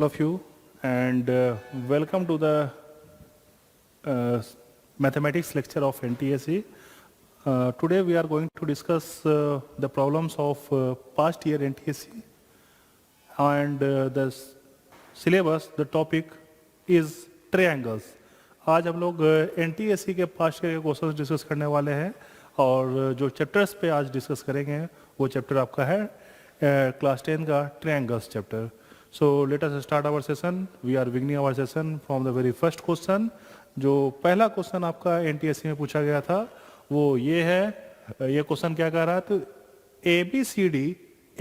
all of you and welcome to the uh, mathematics lecture of NTSE. Today we are going to discuss the problems of past year NTSE and the syllabus, the topic is triangles. आज हम लोग NTSE के past year के questions discuss करने वाले हैं और जो चैप्टर्स पे आज डिस्कस करेंगे वो चैप्टर आपका है क्लास 10 का triangles chapter. So let us start our session. We are beginning our session from the very first question. जो पहला क्वेश्चन आपका NTSE में पूछा गया था वो ये है. ये क्वेश्चन क्या कह रहा है? तो ABCD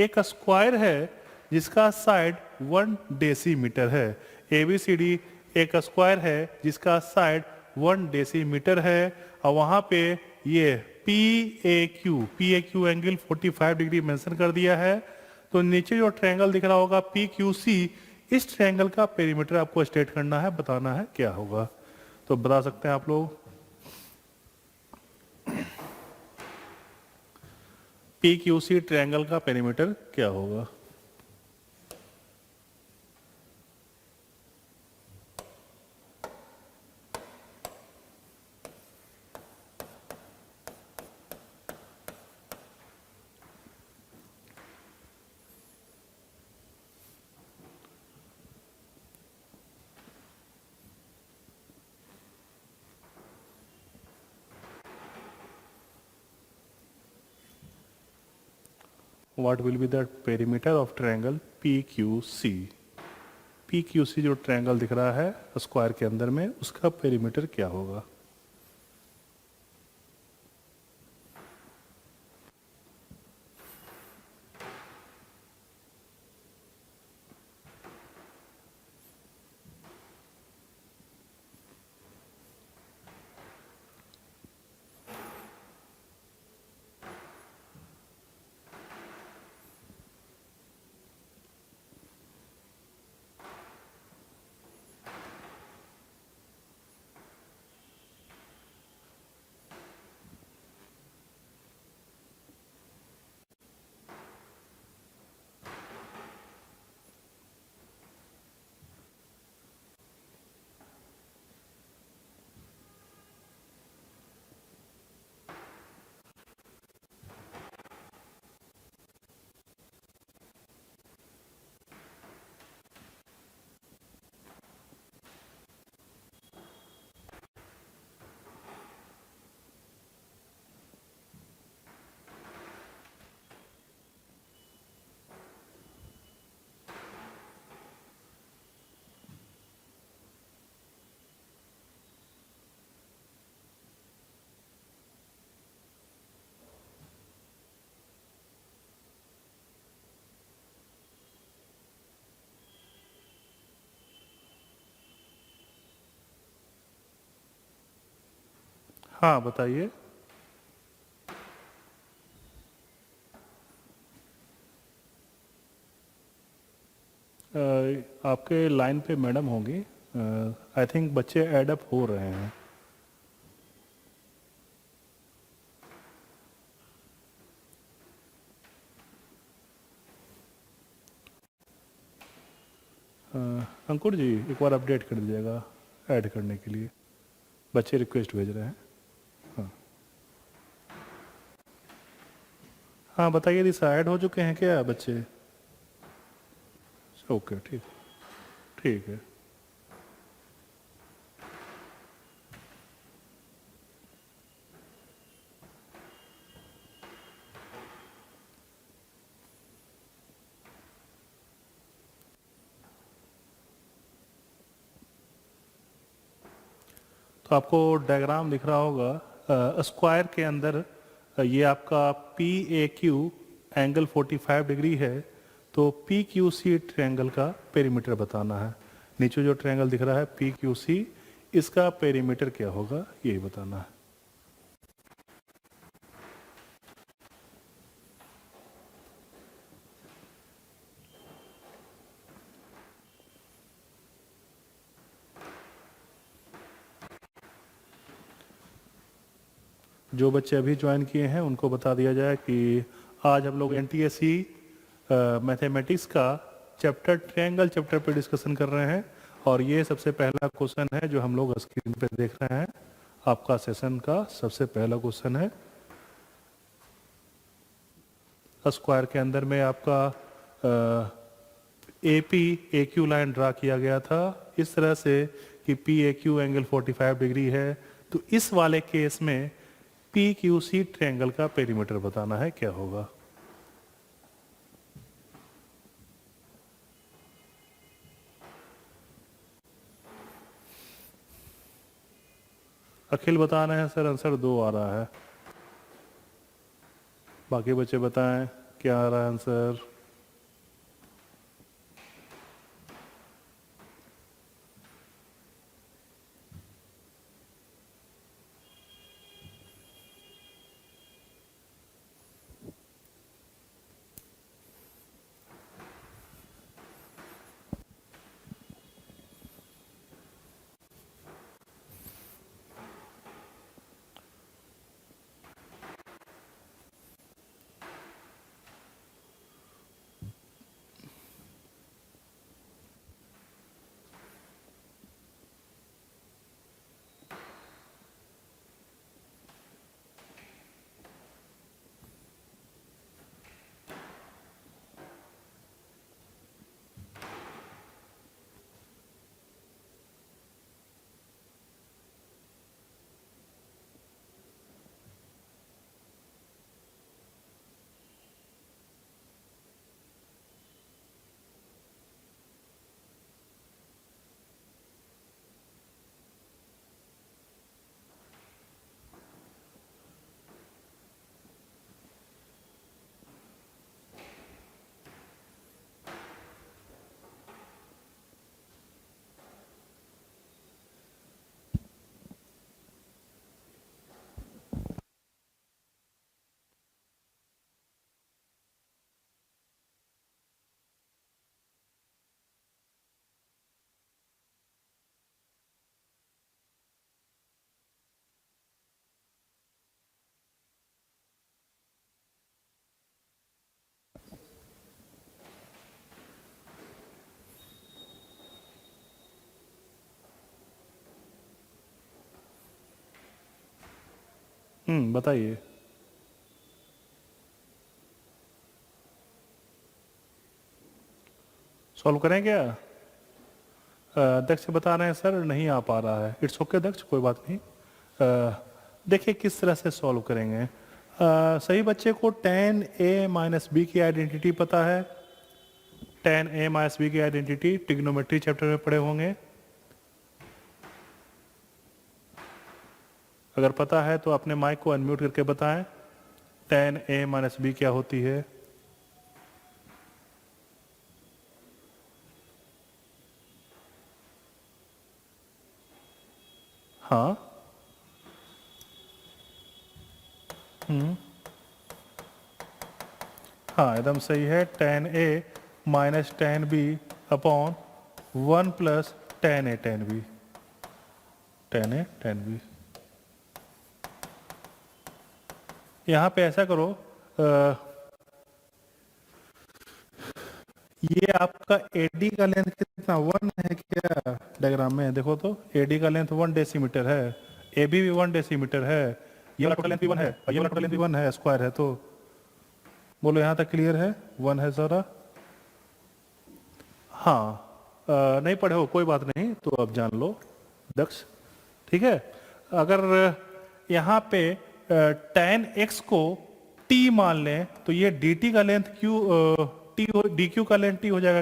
एक स्क्वायर है जिसका साइड 1 डेसीमीटर है. ABCD एक स्क्वायर है जिसका साइड 1 डेसीमीटर है और वहाँ पे ये PAQ एंगल 45 डिग्री मेंशन कर दिया है. तो नीचे जो ट्रायंगल दिख रहा होगा PQC, इस ट्रायंगल का पेरीमीटर आपको स्टेट करना है, बताना है क्या होगा. तो बता सकते हैं आप लोग. PQC ट्रायंगल का पेरीमीटर क्या होगा? What will be the perimeter of triangle PQC? PQC जो ट्रायंगल दिख रहा है स्क्वायर के अंदर में, उसका पेरीमीटर क्या होगा? हाँ बताइए. आपके लाइन पे मैडम होंगी. आई थिंक बच्चे ऐड अप हो रहे हैं. अंकुर जी एक बार अपडेट कर दीजिएगा ऐड करने के लिए. बच्चे रिक्वेस्ट भेज रहे हैं. हाँ हाँ बताइए दिशा, ऐड हो चुके हैं क्या बच्चे? ओके ठीक ठीक है. तो आपको डायग्राम दिख रहा होगा स्क्वायर के अंदर. ये आपका PAQ एंगल 45 डिग्री है. तो PQC ट्रायंगल का पेरीमीटर बताना है. नीचे जो ट्रायंगल दिख रहा है PQC, इसका पेरीमीटर क्या होगा यही बताना है. जो बच्चे अभी ज्वाइन किए हैं उनको बता दिया जाए कि आज हम लोग NTSE मैथमेटिक्स का चैप्टर ट्रायंगल चैप्टर पे डिस्कशन कर रहे हैं और ये सबसे पहला क्वेश्चन है जो हम लोग स्क्रीन पे देख रहे हैं। आपका सेशन का सबसे पहला क्वेश्चन है। स्क्वायर के अंदर में आपका AP AQ लाइन ड्रा किया गया था इस तरह से कि PAQ एंगल 45 डिग्री है। तो इस वाले केस में PQC ट्रायंगल का पेरीमीटर बताना है, क्या होगा? अखिल बता रहे हैं सर, आंसर 2 आ रहा है। बाकी बच्चे बताएं क्या आ रहा है आंसर। बताइए। सॉल्व करें क्या? दक्ष बता रहे हैं सर नहीं आ पा रहा है। इट्स ओके दक्ष, कोई बात नहीं। देखिए किस तरह से सॉल्व करेंगे। सही बच्चे को tan A माइनस बी की आइडेंटिटी पता है। tan A माइनस बी की आइडेंटिटी ट्रिग्नोमेट्री चैप्टर में पढ़े होंगे। अगर पता है तो अपने माइक को अनम्यूट करके बताएं tan A माइनस बी क्या होती है। हाँ हाँ एकदम सही है। tan A minus tan B upon 1 plus tan A tan B। tan A tan B। यहाँ पे ऐसा करो, ये आपका AD का लेंथ कितना 1 है क्या? डायग्राम में देखो तो AD का लेंथ 1 डेसीमीटर है, AB भी 1 डेसीमीटर है, ये वाला टोटल लेंथ भी 1 है और ये वाला टोटल लेंथ भी 1 है, स्क्वायर है। तो बोलो यहाँ तक क्लियर है? 1 है सारा। हाँ नहीं पढ़े हो कोई बात नहीं, तो अब जान लो दक्ष, ठीक है। अगर यहाँ पे tan x को t मान लें तो ये dt का लेंथ dq का लेंथ t हो जाएगा।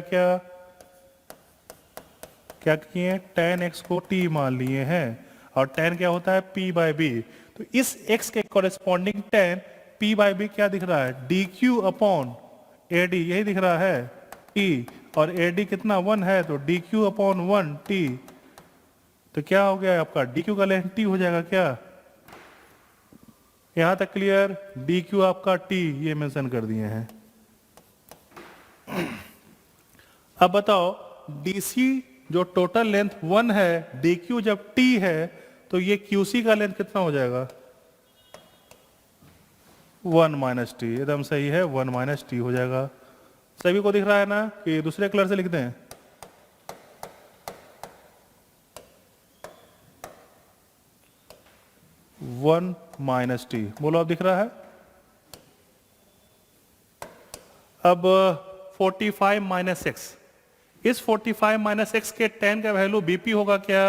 क्या किए? tan x को t मान लिए हैं और tan क्या होता है? p by b। तो इस x के corresponding tan p by b क्या दिख रहा है? dq अपॉन ad, यही दिख रहा है t, और ad कितना 1 है तो dq अपॉन 1 t। तो क्या हो गया आपका? dq का लेंथ t हो जाएगा क्या? यहां तक क्लियर? dq आपका t ये मेंशन कर दिए हैं। अब बताओ dc जो टोटल लेंथ 1 है, dq जब t है तो ये qc का लेंथ कितना हो जाएगा? 1 माइनस टी। एकदम सही है, 1 माइनस टी हो जाएगा। सभी को दिख रहा है ना कि दूसरे कलर से लिख दें? 1 माइनस टी, बोलो अब दिख रहा है? अब 45 माइनस एक्स, इस 45 माइनस एक्स के tan का वैल्यू बीपी होगा क्या?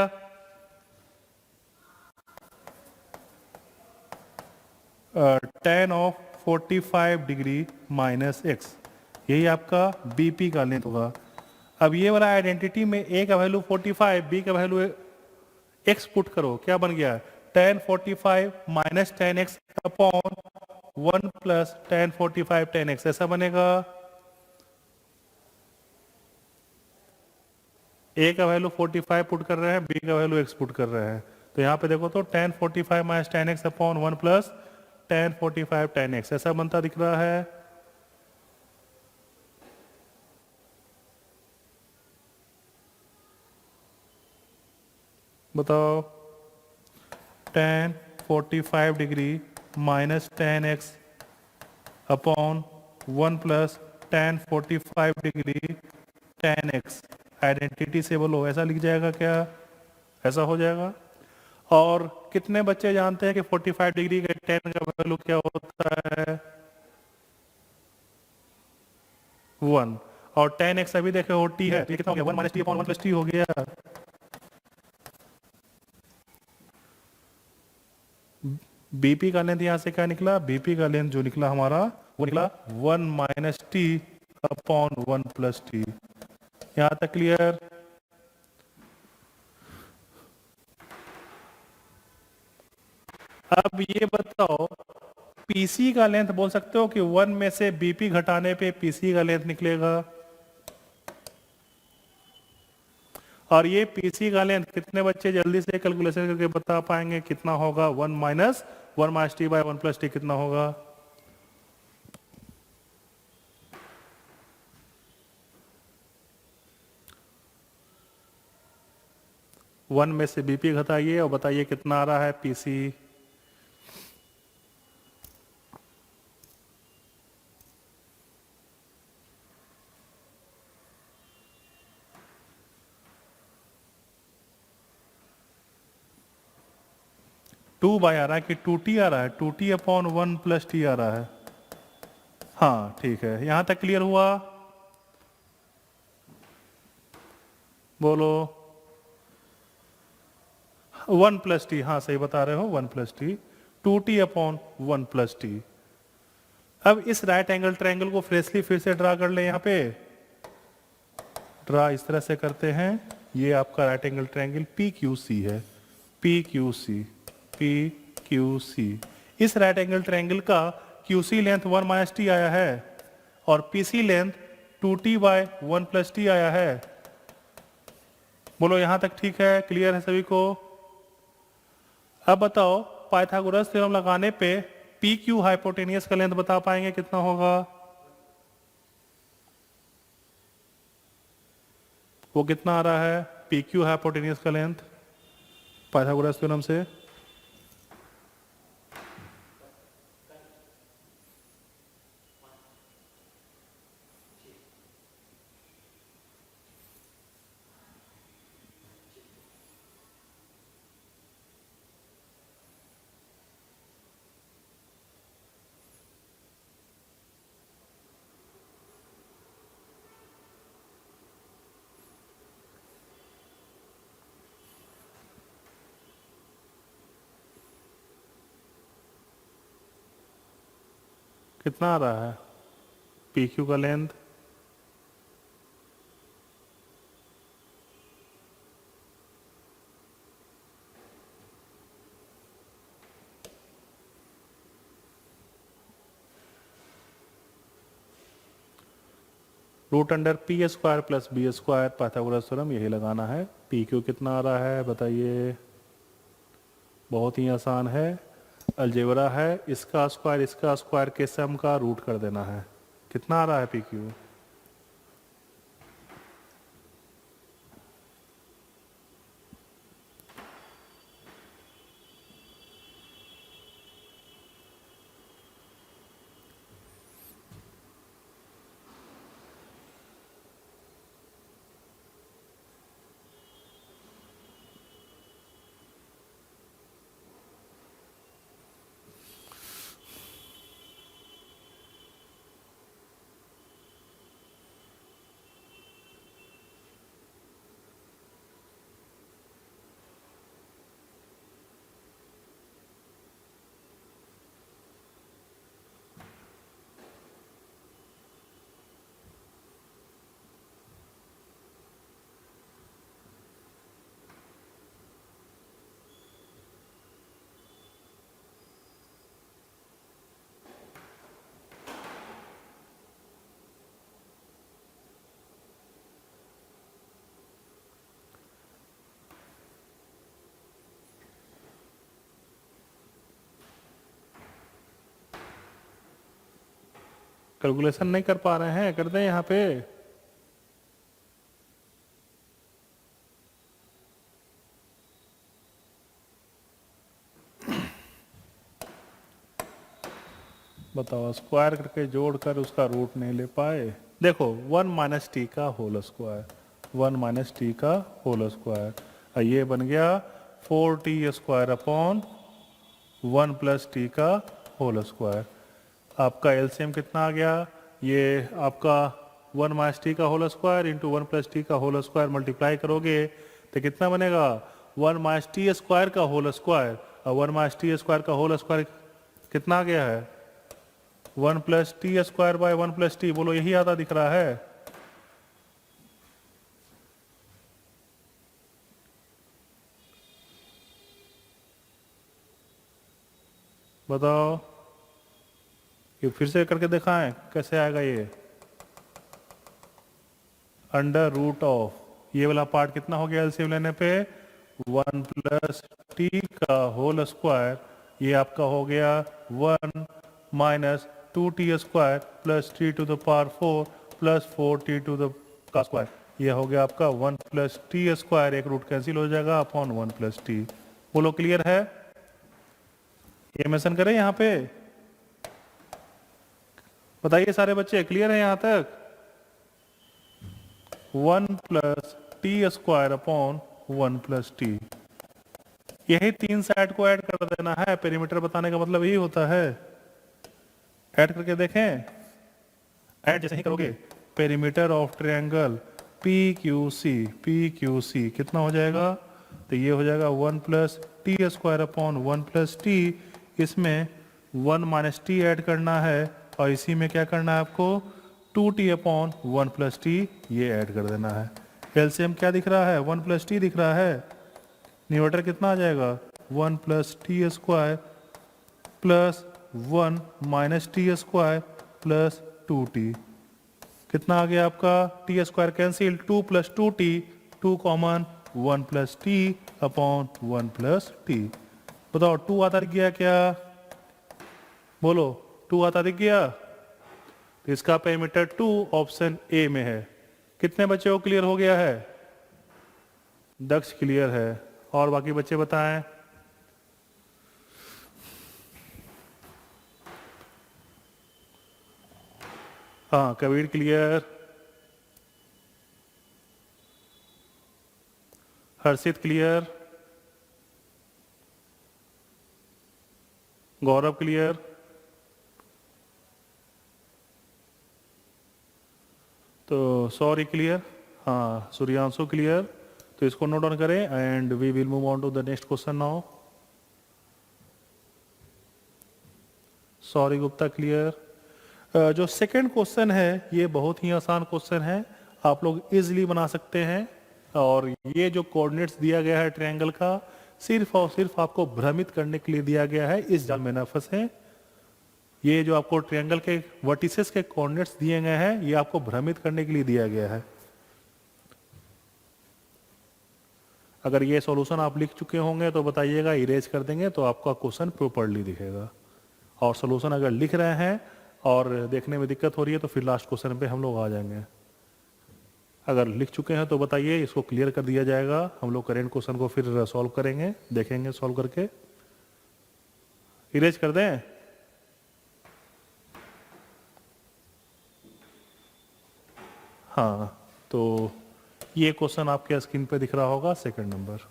tan of 45 degree minus x, यही आपका बीपी का लेंथ होगा। अब ये वाला आइडेंटिटी में ए का वैल्यू 45, बी का वैल्यू एक्स पुट करो, क्या बन गया? tan 45 minus tan x upon 1 plus tan 45 tan x, ऐसा बनेगा। ए का वैल्यू 45 पुट कर रहे हैं, बी का वैल्यू एक्स पुट कर रहे हैं, तो यहाँ पे देखो तो tan 45 minus tan x upon 1 plus tan 45 tan x, ऐसा बनता दिख रहा है। बताओ, tan 45 degree minus tan x upon 1 plus tan 45 degree tan x, identity से बोलो ऐसा लिख जाएगा क्या? ऐसा हो जाएगा। और कितने बच्चे जानते हैं कि 45 डिग्री का tan का वैल्यू क्या होता है? 1। और tan x अभी देखे हो t है, तो ये कितना हो गया? 1 minus T upon 1 plus T हो गया। बीपी का लेंथ यहां से क्या निकला? बीपी का लेंथ जो निकला हमारा वो निकला 1 minus T upon 1 plus T. यहां तक क्लियर? अब ये बताओ, पीसी का लेंथ बोल सकते हो कि 1 में से बीपी घटाने पे पीसी का लेंथ निकलेगा। और ये पीसी का लेंथ कितने बच्चे जल्दी से कैलकुलेशन करके बता पाएंगे कितना होगा? 1 minus T by 1 plus T कितना होगा? वन में से बीपी घटाइए और बताइए कितना आ रहा है पीसी। टू बाय आ रहा है कि 2t आ रहा है? 2t अपॉन 1 प्लस टी आ रहा है। हाँ ठीक है, यहां तक क्लियर हुआ? बोलो। 1 प्लस टी, हाँ सही बता रहे हो, 1 plus T. 2t upon 1 plus T. अब इस राइट एंगल ट्रायंगल को फ्रेशली फिर से ड्रा कर ले। यहाँ पे ड्रा इस तरह से करते हैं, ये आपका right angle triangle P Q C है। P Q C, P Q C. इस राइट एंगल ट्रायंगल का Q C length 1 minus T आया है और P C length 2t by 1 plus T आया है। बोलो यहां तक ठीक है? क्लियर है सभी को? अब बताओ, पाइथागोरस थ्योरम लगाने पे पी क्यू हाइपोटेनियस का लेंथ बता पाएंगे कितना होगा? वो कितना आ रहा है पी क्यू हाइपोटेनियस का लेंथ पाइथागोरस थ्योरम से? कितना आ रहा है पी क्यू का length? Root under P square plus B square, Pythagoras theorem यही लगाना है। पी क्यू कितना आ रहा है बताइए? बहुत ही आसान है, अलजेब्रा है, इसका स्क्वायर के सम का रूट कर देना है। कितना आ रहा है पी क्यू? कैलकुलेशन नहीं कर पा रहे हैं, कर दें यहाँ पे। बताओ, स्क्वायर करके जोड़कर उसका रूट नहीं ले पाए। देखो 1 माइनस टी का होल स्क्वायर, 1 माइनस टी का होल स्क्वायर, ये बन गया 4t square upon 1 plus T का होल स्क्वायर। आपका एलसीएम कितना आ गया? ये आपका 1 माइनस टी का whole square into 1 plus T का होल स्क्वायर मल्टीप्लाई करोगे तो कितना बनेगा? 1 माइनस टी स्क्वायर का होल स्क्वायर, और 1 माइनस टी स्क्वायर का होल स्क्वायर कितना आ गया है? 1 plus T square by 1 plus T. बोलो यही आता दिख रहा है? बताओ, ये फिर से करके दिखाएं कैसे आएगा ये। अंडर रूट ऑफ, ये वाला पार्ट कितना हो गया एलसीएम लेने पे? 1 प्लस टी का होल स्क्वायर, ये आपका हो गया 1 minus 2t square plus T to the power 4 plus 4t to the का स्क्वायर, ये हो गया आपका 1 प्लस टी स्क्वायर, एक रूट कैंसिल हो जाएगा अपॉन 1 प्लस टी। बोलो क्लियर है? ये मेंशन करें यहाँ पे? बताइए सारे बच्चे, क्लियर है यहाँ तक? 1 plus T square upon 1 plus T, यही तीन साइड को ऐड कर देना है। पेरीमीटर बताने का मतलब यही होता है। ऐड करके देखें, ऐड जैसे ही करोगे perimeter of triangle P Q C कितना हो जाएगा? तो ये हो जाएगा 1 plus T square upon 1 plus T, इसमें 1 माइनस टी ऐड करना है और इसी में क्या करना है आपको? 2t अपॉन 1 प्लस टी ये ऐड कर देना है। एलसीएम क्या दिख रहा है? 1 प्लस टी दिख रहा है। न्यूमरेटर कितना आ जाएगा? 1 plus T square plus 1 minus T square plus 2t, कितना आ गया आपका? T square cancel, 2 plus 2t, 2 common, 1 plus T upon 1 plus T. बताओ 2 आता दिख गया क्या? बोलो 2 आता दिख गया? तो इसका पेरीमीटर 2 ऑप्शन ए में है। कितने बच्चों को क्लियर हो गया है? दक्ष क्लियर है, और बाकी बच्चे बताएं। हाँ, Kabir clear, Harshit clear, Gaurav clear, तो सॉरी क्लियर, हाँ सूर्यांशु क्लियर। तो इसको नोट डाउन करें and we will move on to the next question now. Sorry Gupta clear. जो सेकंड क्वेश्चन है ये बहुत ही आसान क्वेश्चन है, आप लोग इजीली बना सकते हैं। और ये जो कोऑर्डिनेट्स दिया गया है ट्रायंगल का, सिर्फ और सिर्फ आपको भ्रमित करने के लिए दिया गया है, इस जाल में न फंसे। ये जो आपको ट्रायंगल के वर्टिसेस के कोऑर्डिनेट्स दिए गए हैं, ये आपको भ्रमित करने के लिए दिया गया है। अगर ये सॉल्यूशन आप लिख चुके होंगे तो बताइएगा, इरेज कर देंगे तो आपका क्वेश्चन प्रॉपर्ली दिखेगा। और सॉल्यूशन अगर लिख रहे हैं और देखने में दिक्कत हो रही है तो फिर लास्ट क्वेश्चन पे हम लोग आ जाएंगे। अगर लिख चुके हैं तो बताइए, इसको क्लियर कर दिया जाएगा। हम लोग करेंट क्वेश्चन को फिर सॉल्व करेंगे, देखेंगे सॉल्व करके। इरेज कर दें? हाँ, तो ये क्वेश्चन आपके स्क्रीन पे दिख रहा होगा, सेकंड नंबर।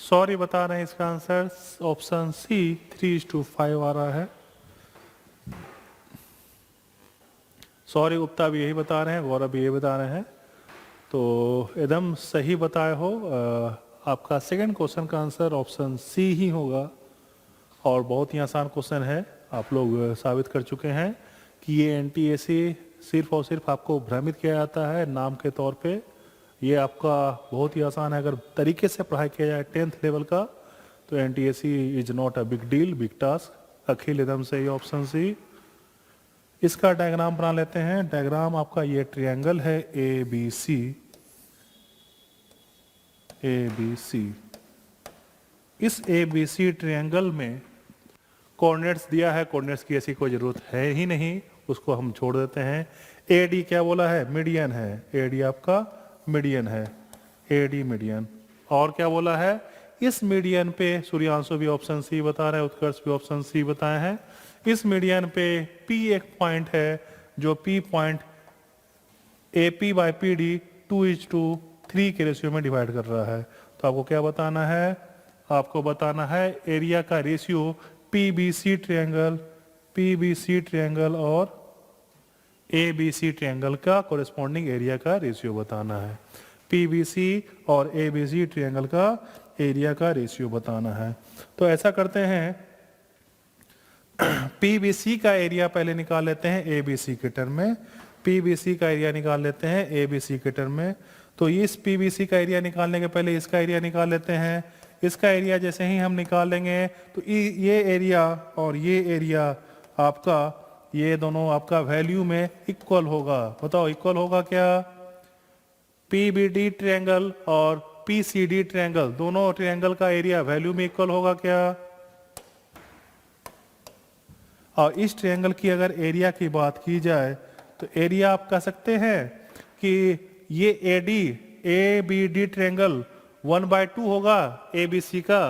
सॉरी बता रहे हैं इसका आंसर ऑप्शन सी 3:5 आ रहा है। सॉरी गुप्ता भी यही बता रहे हैं, गौरव भी यही बता रहे हैं, तो एकदम सही बताए हो। आपका सेकंड क्वेश्चन का आंसर ऑप्शन सी ही होगा और बहुत ही आसान क्वेश्चन है। आप लोग साबित कर चुके हैं कि ये एनटीएसी सिर्फ और सिर्फ आपको भ्रमित किया जाता है नाम के तौर पे। ये आपका बहुत ही आसान है, अगर तरीके से पढ़ाई किया जाए 10th लेवल का तो NTSE is not a big deal, big task. Akhil एकदम सही ऑप्शन सी। इसका डायग्राम बना लेते हैं। डायग्राम आपका ये ट्रायंगल है ए बी सी, ए बी सी। इस ए बी सी ट्रायंगल में कोऑर्डिनेट्स दिया है, कोऑर्डिनेट्स की ऐसी कोई जरूरत है ही नहीं, उसको हम छोड़ देते हैं। ए डी क्या बोला है? मीडियन है। ए डी आपका मीडियन है, ए डी मीडियन। और क्या बोला है? इस मीडियन पे सूर्यांशु भी ऑप्शन सी बता रहे हैं, उत्कर्ष भी ऑप्शन सी बताए हैं। इस मीडियन पे पी एक पॉइंट है, जो P point A P by P D 2:3 के रेशियो में डिवाइड कर रहा है। तो आपको क्या बताना है? आपको बताना है एरिया का ratio PBC triangle, PBC triangle और एबीसी ट्रायंगल का कोरिस्पॉन्डिंग एरिया का रेशियो बताना है। पीबीसी और एबीसी ट्रायंगल का एरिया का रेशियो बताना है। तो ऐसा करते हैं, पीबीसी का एरिया पहले निकाल लेते हैं एबीसी के टर्म में। पीबीसी का एरिया निकाल लेते हैं एबीसी के टर्म में। तो इस पीबीसी का एरिया निकालने के पहले इसका एरिया निकाल लेते हैं। इसका एरिया जैसे ही हम निकाल लेंगे तो ये एरिया और ये एरिया आपका, ये दोनों आपका वैल्यू में इक्वल होगा। बताओ इक्वल होगा क्या? पीबीडी ट्रायंगल और पीसीडी ट्रायंगल, दोनों ट्रायंगल का एरिया वैल्यू में इक्वल होगा क्या? और इस ट्रायंगल की अगर एरिया की बात की जाए तो एरिया आप कह सकते हैं कि ये AD A B D triangle 1/2 होगा एबीसी का।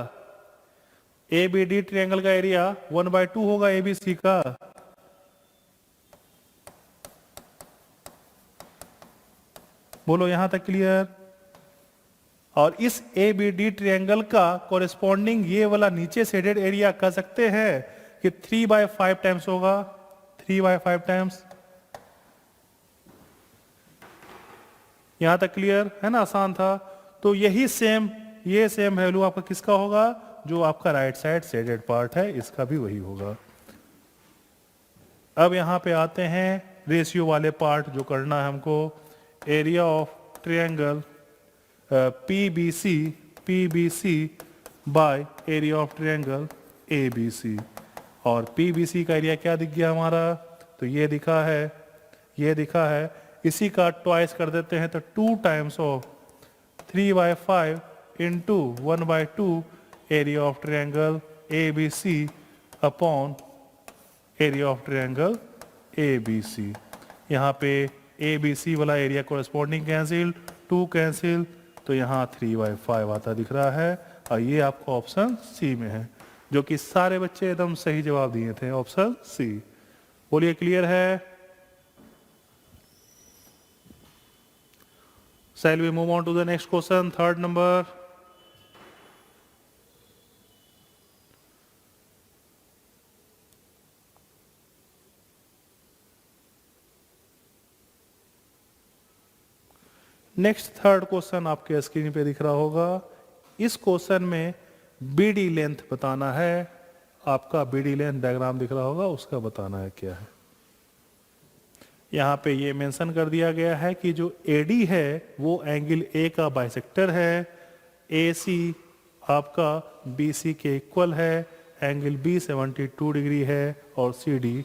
ए बी डी ट्रायंगल का एरिया 1/2 होगा एबीसी का। बोलो यहां तक क्लियर? और इस ए बी डी ट्रायंगल का कोरिस्पॉन्डिंग ये वाला नीचे शेडेड एरिया कह सकते हैं कि 3/5 टाइम्स होगा, 3/5 टाइम्स। यहां तक क्लियर है ना? आसान था। तो यही सेम, ये सेम वैल्यू आपका किसका होगा? जो आपका राइट साइड शेडेड पार्ट है, इसका भी वही होगा। अब यहां पे आते हैं रेशियो वाले पार्ट जो करना है हमको। Area of triangle PBC, PBC by area of triangle ABC. और पीबीसी का एरिया क्या दिख गया हमारा? तो ये दिखा है, ये दिखा है। इसी का ट्वाइस कर देते हैं तो 2 times of 3/5 into 1/2 area of triangle ABC upon area of triangle ABC। यहाँ पे ABC वाला एरिया कोरिस्पॉन्डिंग कैंसिल, 2 कैंसिल, तो यहाँ 3/5 आता दिख रहा है। और ये आपको ऑप्शन सी में है, जो कि सारे बच्चे एकदम सही जवाब दिए थे, ऑप्शन सी। बोलिए क्लियर है? Shall we move on to the next question, third number? Next third question आपके स्क्रीन पे दिख रहा होगा। इस क्वेश्चन में बीडी लेंथ बताना है। आपका बीडी लेंथ डायग्राम दिख रहा होगा, उसका बताना है क्या है। यहाँ पे ये मेंशन कर दिया गया है कि जो एडी है वो एंगल ए का बाइसेक्टर है। AC आपका BC के इक्वल है। एंगल B 72 डिग्री है और CD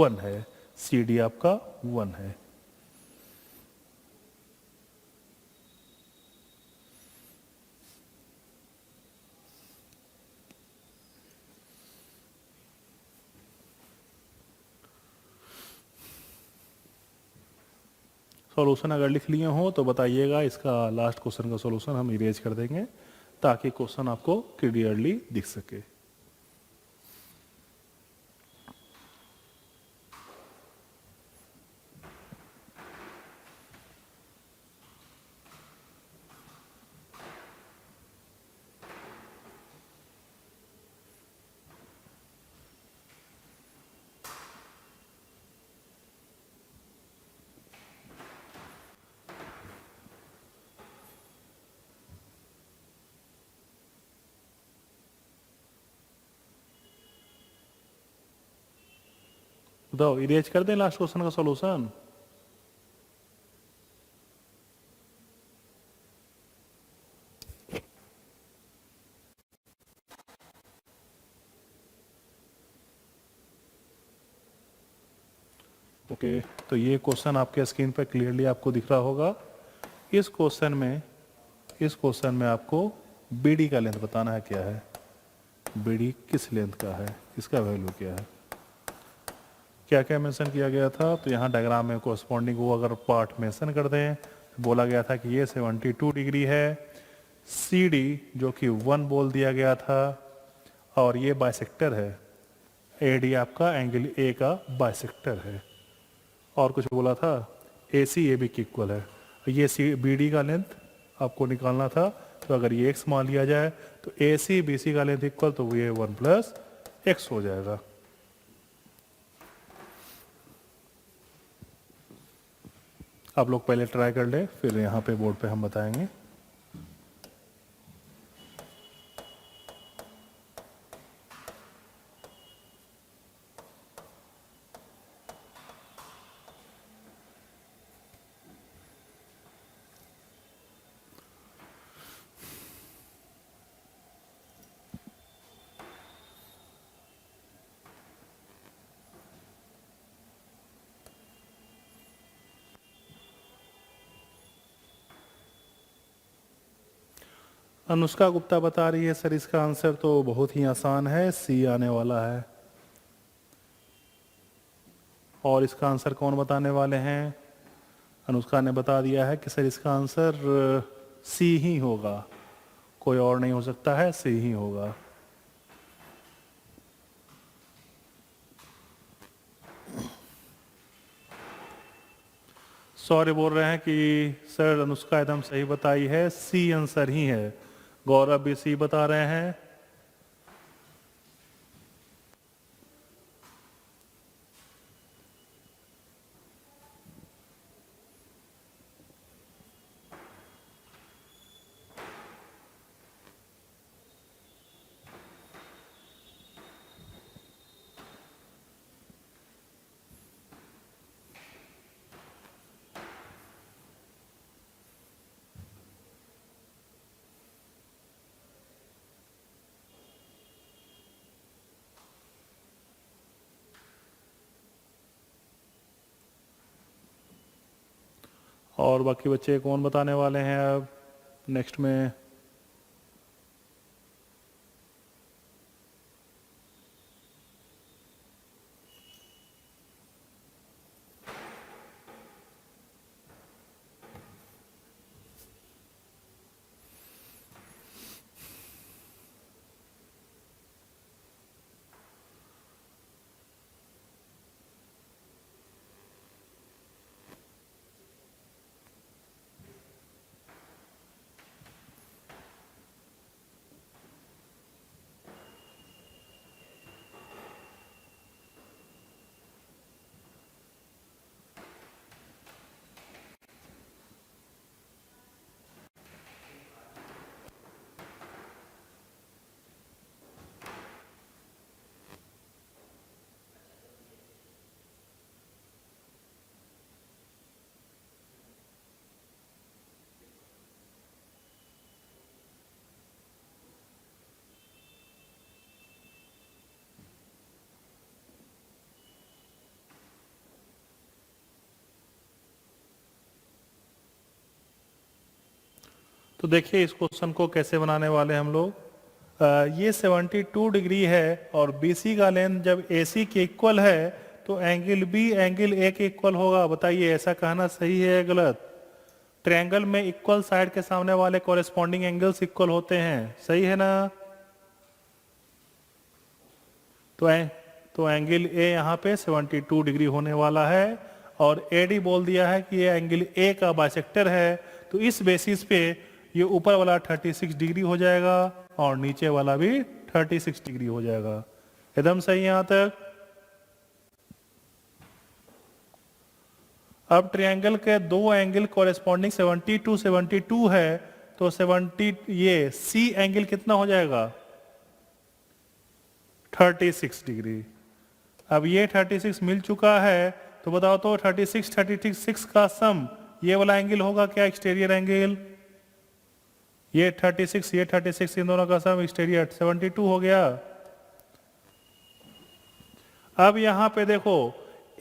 1 है। CD आपका 1 है। सॉल्यूशन अगर लिख लिए हो तो बताइएगा। इसका लास्ट क्वेश्चन का सॉल्यूशन हम इरेज कर देंगे ताकि क्वेश्चन आपको क्लियरली दिख सके। बताओ, इरेज कर दें लास्ट क्वेश्चन का सॉल्यूशन? ओके, तो ये क्वेश्चन आपके स्क्रीन पर क्लियरली आपको दिख रहा होगा। इस क्वेश्चन में आपको बीडी का लेंथ बताना है क्या है, बीडी किस लेंथ का है, इसका वैल्यू क्या है, क्या क्या मेंशन किया गया था। तो यहाँ डायग्राम में कोरस्पॉन्डिंग वो अगर पार्ट मेंशन कर दें तो बोला गया था कि ये 72 डिग्री है, सी डी जो कि 1 बोल दिया गया था, और ये बाइसेक्टर है, ए डी आपका एंगल ए का बाइसेक्टर है, और कुछ बोला था, ए सी ए बी की इक्वल है। ये सी बी डी का लेंथ आपको निकालना था, तो अगर ये एक्स मान लिया जाए तो ए सी बी सी का लेंथ इक्वल, तो ये 1 प्लस एक्स हो जाएगा। आप लोग पहले ट्राई कर ले, फिर यहाँ पे बोर्ड पे हम बताएंगे। अनुष्का गुप्ता बता रही है सर इसका आंसर तो बहुत ही आसान है, सी आने वाला है। और इसका आंसर कौन बताने वाले हैं? अनुष्का ने बता दिया है कि सर इसका आंसर सी ही होगा, कोई और नहीं हो सकता है, सी ही होगा। सॉरी बोल रहे हैं कि सर अनुष्का एकदम सही बताई है, सी आंसर ही है। गौरव भी सी बता रहे हैं। और बाकी बच्चे कौन बताने वाले हैं अब नेक्स्ट में? तो देखिए इस क्वेश्चन को कैसे बनाने वाले हम लोग। ये 72 डिग्री है और BC का लेंथ जब AC के इक्वल है तो एंगल B एंगल A के इक्वल होगा। बताइए ऐसा कहना सही है या गलत? ट्रायंगल में इक्वल साइड के सामने वाले कॉरेस्पॉन्डिंग एंगल्स इक्वल होते हैं, सही है ना? तो एंगल A यहाँ पे 72 डिग्री होने वाला है और AD बोल दिया है कि ये एंगल A का बाइसेक्टर है, तो इस बेसिस पे ये ऊपर वाला 36 डिग्री हो जाएगा और नीचे वाला भी 36 डिग्री हो जाएगा। एकदम सही यहां तक। अब ट्रायंगल के दो एंगल कॉरेस्पॉन्डिंग 72 72 है, तो 70 ये सी एंगल कितना हो जाएगा? 36 डिग्री। अब ये 36 मिल चुका है, तो बताओ तो 36 का सम ये वाला एंगल होगा क्या, एक्सटीरियर एंगल? ये 36 इन दोनों का सम एक्सटीरियर 72 हो गया। अब यहां पे देखो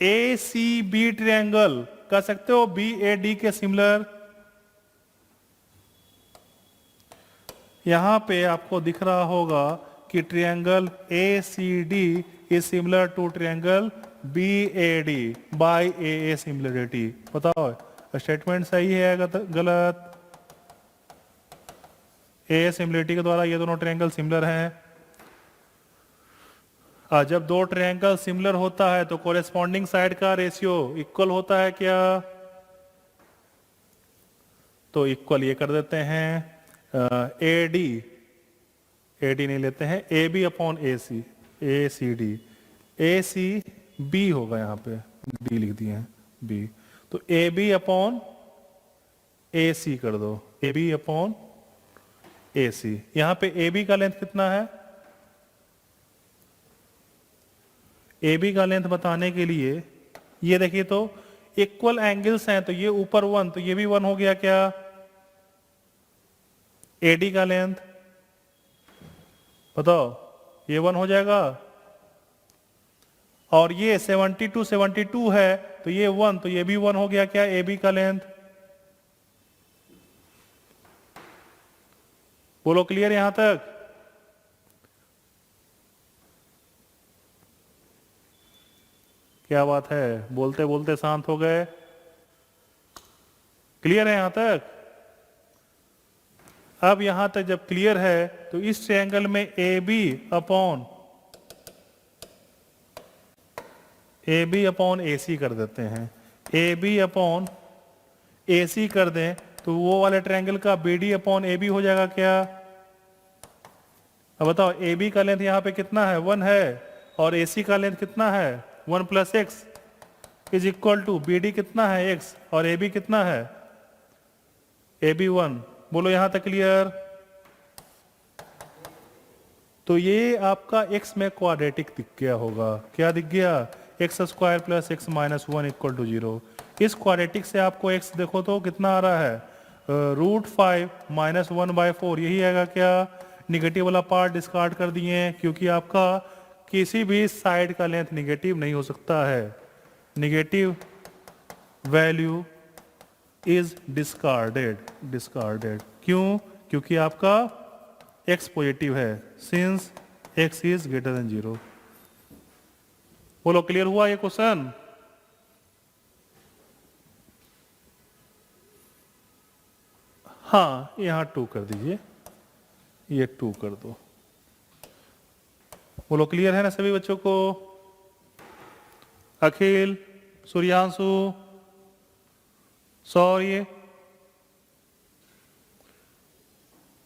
ए सी बी ट्रायंगल कह सकते हो बी ए डी के सिमिलर। यहां पे आपको दिख रहा होगा कि triangle A C D is similar to triangle B A D by A similarity. बताओ स्टेटमेंट सही है गलत? ए सिमिलरिटी के द्वारा ये दोनों ट्रायंगल सिमिलर हैं। जब दो ट्रायंगल सिमिलर होता है तो कोरेस्पॉन्डिंग साइड का रेशियो इक्वल होता है क्या? तो इक्वल ये कर देते हैं, ए डी नहीं लेते हैं, A B upon A C D, A C B होगा, यहाँ पे डी लिख दिए हैं बी, तो ए बी अपॉन ए सी कर दो, ए बी अपॉन ए सी। यहां पे ए बी का लेंथ कितना है? ए बी का लेंथ बताने के लिए ये देखिए तो इक्वल एंगल्स हैं, तो ये ऊपर 1 तो ये भी 1 हो गया क्या? ए डी का लेंथ बताओ, ये 1 हो जाएगा। और ये 72 है तो ये 1 तो ये भी 1 हो गया क्या, ए बी का लेंथ? बोलो क्लियर यहां तक? क्या बात है, बोलते बोलते शांत हो गए। क्लियर है यहां तक? अब यहां तक जब क्लियर है तो इस ट्रायंगल में ए बी अपॉन ए सी कर देते हैं। A B upon A C कर दें तो वो वाले ट्रायंगल का B D upon A B हो जाएगा क्या? अब बताओ ए बी का लेंथ यहाँ पे कितना है, 1 है, और ए सी का लेंथ कितना है, 1 plus x is equal to B D कितना है, x, और ए बी कितना है, ए बी 1। बोलो यहां तक क्लियर? तो ये आपका x में क्वाड्रेटिक दिख गया होगा। क्या दिख गया? X square plus x minus 1 equal to 0। इस क्वाड्रेटिक से आपको x देखो तो कितना आ रहा है, √5 माइनस 1/4, यही आएगा क्या? निगेटिव वाला पार्ट डिस्कार्ड कर दिए क्योंकि आपका किसी भी साइड का लेंथ निगेटिव नहीं हो सकता है। Negative value is discarded. क्यों? क्योंकि आपका x पॉजिटिव है, since x is greater than 0। बोलो क्लियर हुआ ये क्वेश्चन? हाँ, यहां 2 कर दीजिए, ये 2 कर दो। बोलो क्लियर है ना सभी बच्चों को? अखिल, सूर्यांशु, सौर्य,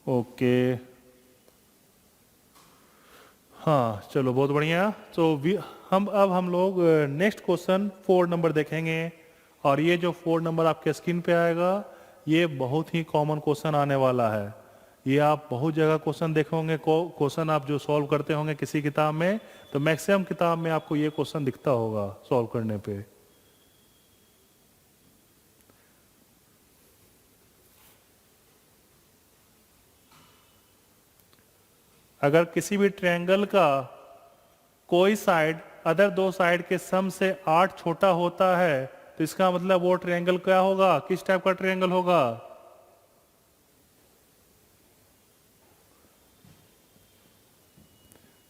ओके। हाँ चलो बहुत बढ़िया। तो हम लोग नेक्स्ट क्वेश्चन 4 नंबर देखेंगे, और ये जो 4 नंबर आपके स्क्रीन पे आएगा ये बहुत ही कॉमन क्वेश्चन आने वाला है। ये आप बहुत जगह क्वेश्चन देखे होंगे, क्वेश्चन आप जो सॉल्व करते होंगे किसी किताब में, तो मैक्सिमम किताब में आपको ये क्वेश्चन दिखता होगा सॉल्व करने पे। अगर किसी भी ट्रायंगल का कोई साइड अदर दो साइड के सम से 8 छोटा होता है तो इसका मतलब वो ट्रायंगल क्या होगा, किस टाइप का ट्रायंगल होगा?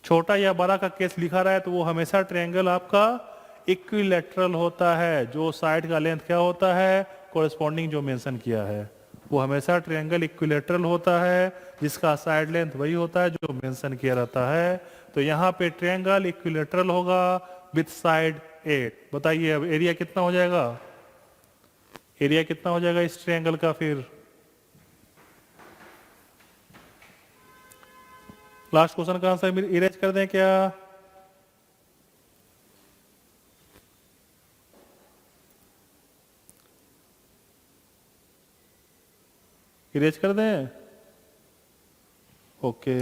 छोटा या बड़ा का केस लिखा रहा है तो वो हमेशा ट्रायंगल आपका इक्विलैटरल होता है। जो साइड का लेंथ क्या होता है, कोरेस्पॉन्डिंग जो मेंशन किया है, वो हमेशा ट्रायंगल इक्विलैटरल होता है, जिसका साइड लेंथ वही होता है जो मेंशन किया रहता है। तो यहाँ पे ट्रायंगल इक्विलैटरल होगा विथ साइड 8। बताइए अब एरिया कितना हो जाएगा? एरिया कितना हो जाएगा इस ट्रायंगल का? फिर लास्ट क्वेश्चन का आंसर इरेज कर दें क्या? इरेज कर दें? ओके।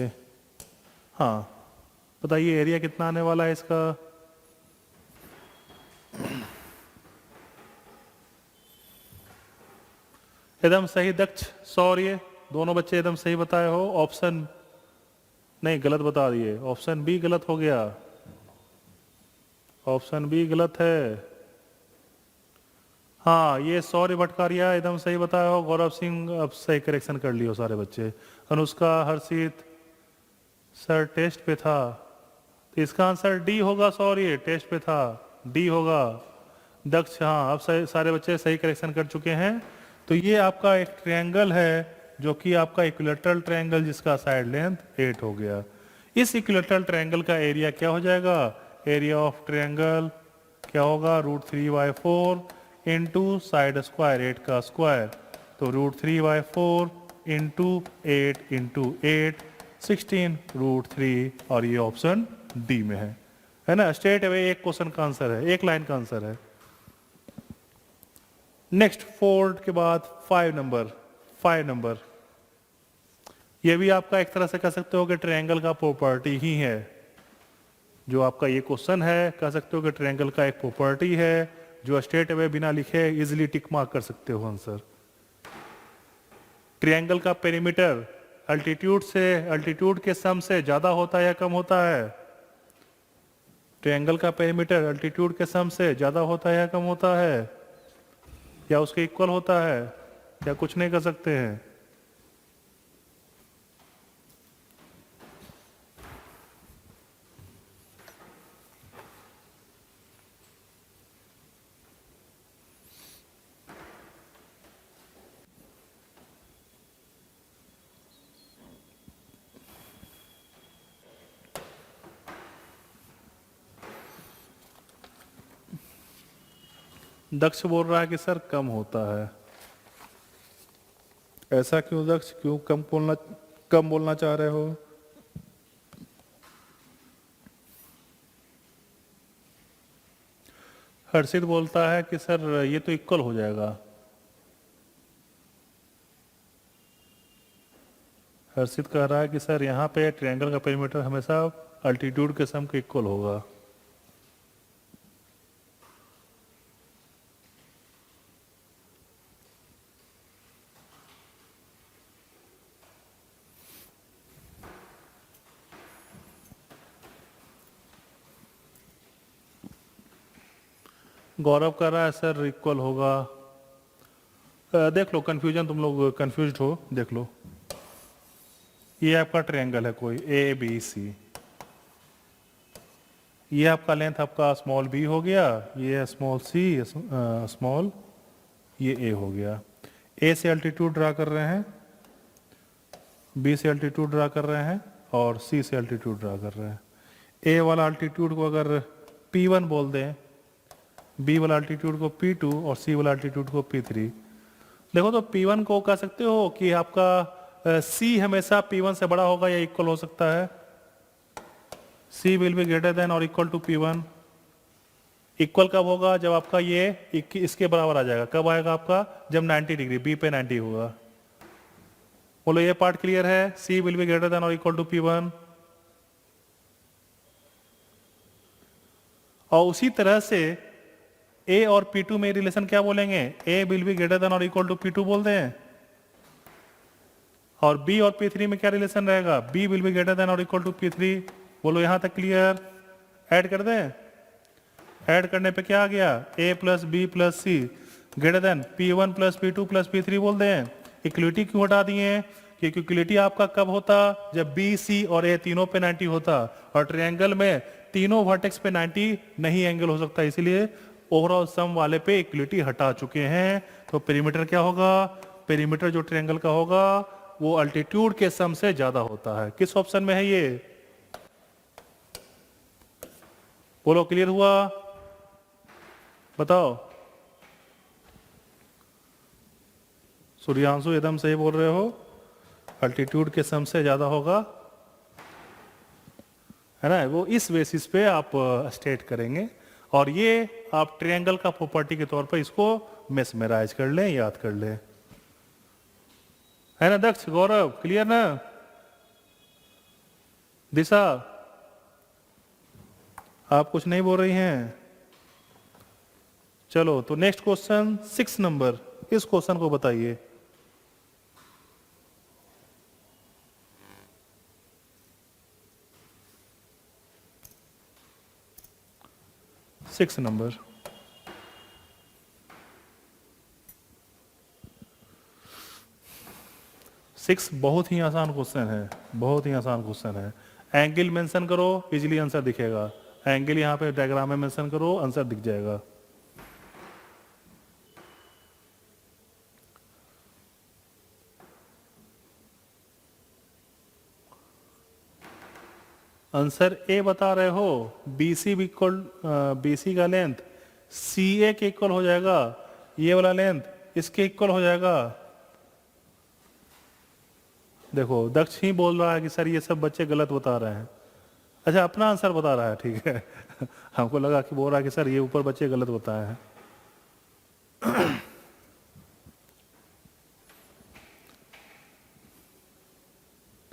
हाँ बताइए एरिया कितना आने वाला है इसका? एकदम सही दक्ष, सौर्य, दोनों बच्चे एकदम सही बताए हो। ऑप्शन नहीं, गलत बता दिए, ऑप्शन बी गलत हो गया, ऑप्शन बी गलत है। हाँ, ये सौर्य भटकारिया एकदम सही बताया हो। गौरव सिंह, अब सही करेक्शन कर लियो सारे बच्चे। अनुष्का, हर्षित सर टेस्ट पे था, तो इसका आंसर डी होगा। सॉरी, टेस्ट पे था, डी होगा। दक्ष, हाँ, अब सारे बच्चे सही करेक्शन कर चुके हैं। तो ये आपका एक ट्रायंगल है जो कि आपका इक्विलेटरल ट्रायंगल, जिसका साइड लेंथ 8 हो गया। इस इक्विलेटरल ट्रायंगल का एरिया क्या हो जाएगा? एरिया ऑफ ट्रायंगल क्या होगा? √3/4 इंटू साइड स्क्वायर 8 का स्क्वायर, तो √3/4 इंटू 8 इंटू 8 16 √3, और ये ऑप्शन डी में है ना। स्ट्रेट अवे एक क्वेश्चन का आंसर है, एक लाइन का आंसर है। नेक्स्ट 4 के बाद 5 नंबर, ये भी आपका एक तरह से कह सकते हो कि ट्रायंगल का प्रॉपर्टी ही है। जो आपका ये क्वेश्चन है, कह सकते हो कि ट्रायंगल का एक प्रॉपर्टी है, जो स्ट्रेट अवे बिना लिखे इजीली टिक मार्क कर सकते हो आंसर। ट्रायंगल का पेरीमीटर अल्टीट्यूड के सम से ज्यादा होता है या कम होता है? ट्रायंगल का पेरीमीटर अल्टीट्यूड के सम से ज्यादा होता है या कम होता है, या उसके इक्वल होता है, या कुछ नहीं कर सकते हैं? दक्ष बोल रहा है कि सर कम होता है। ऐसा क्यों दक्ष, क्यों कम बोलना चाह रहे हो? हर्षित बोलता है कि सर ये तो इक्वल हो जाएगा। हर्षित कह रहा है कि सर यहाँ पे ट्रायंगल का पेरीमीटर हमेशा अल्टीट्यूड के सम के इक्वल होगा। गौरव कह रहा है सर इक्वल होगा। देख लो, कंफ्यूजन, तुम लोग कंफ्यूज हो, देख लो। ये आपका ट्रायंगल है कोई ABC, ये आपका लेंथ आपका स्मॉल b हो गया, ये स्मॉल c, स्मॉल ये a हो गया। a से अल्टीट्यूड ड्रा कर रहे हैं, b से अल्टीट्यूड ड्रा कर रहे हैं, और c से अल्टीट्यूड ड्रा कर रहे हैं। a वाला अल्टीट्यूड को अगर P1 बोल दें, b वाला अल्टीट्यूड को P2 और c वाला अल्टीट्यूड को P3। देखो, तो P1 को कह सकते हो कि आपका c हमेशा P1 से बड़ा होगा या इक्वल हो सकता है। c will be greater then और इक्वल टू P1। इक्वल कब होगा? जब आपका ये इसके बराबर आ जाएगा। कब आएगा आपका? जब 90 डिग्री, b पे 90 होगा। बोलो, ये पार्ट क्लियर है? c will be greater then और इक्वल टू P1। और उसी तरह से a और P2 में रिलेशन क्या बोलेंगे? a will be greater then और इक्वल टू P2 बोल दें। और b और P3 में क्या रिलेशन रहेगा? b will be greater then और इक्वल टू P3। बोलो, यहां तक क्लियर? ऐड कर दें? ऐड करने पे क्या आ गया? a plus B plus C greater than P1 plus P2 plus P3 बोल दें। इक्वलिटी क्यों हटा दिए? क्योंकि इक्वलिटी आपका कब होता? जब b, c और a तीनों पे 90 होता, और ट्रायंगल में तीनों वर्टेक्स पे 90 नहीं एंगल हो सकता, इसलिए ओवरऑल सम वाले पे इक्वलिटी हटा चुके हैं। तो पेरीमीटर क्या होगा? पेरीमीटर जो ट्रायंगल का होगा वो अल्टीट्यूड के सम से ज्यादा होता है। किस ऑप्शन में है ये? बोलो, क्लियर हुआ? बताओ। सूर्यांशु एकदम सही बोल रहे हो, अल्टीट्यूड के सम से ज्यादा होगा, है ना। वो इस बेसिस पे आप स्टेट करेंगे, और ये आप ट्रायंगल का प्रॉपर्टी के तौर पर इसको मेस्मराइज कर लें, याद कर लें, है ना। दक्ष, गौरव, क्लियर ना? दिशा, आप कुछ नहीं बोल रही हैं? चलो, तो नेक्स्ट क्वेश्चन 6 नंबर, इस क्वेश्चन को बताइए। 6 नंबर। सिक्स बहुत ही आसान क्वेश्चन है, बहुत ही आसान क्वेश्चन है। एंगल मेंशन करो, इजीली आंसर दिखेगा। एंगल यहाँ पे डायग्राम में मेंशन करो, आंसर दिख जाएगा। आंसर ए बता रहे हो, BC इक्वल, BC का लेंथ CA के इक्वल हो जाएगा, ये वाला लेंथ इसके इक्वल हो जाएगा। देखो दक्ष ही बोल रहा है कि सर ये सब बच्चे गलत बता रहे हैं। अच्छा अपना आंसर बता रहा है, ठीक है। हमको लगा कि बोल रहा है कि सर ये ऊपर बच्चे गलत बताए हैं।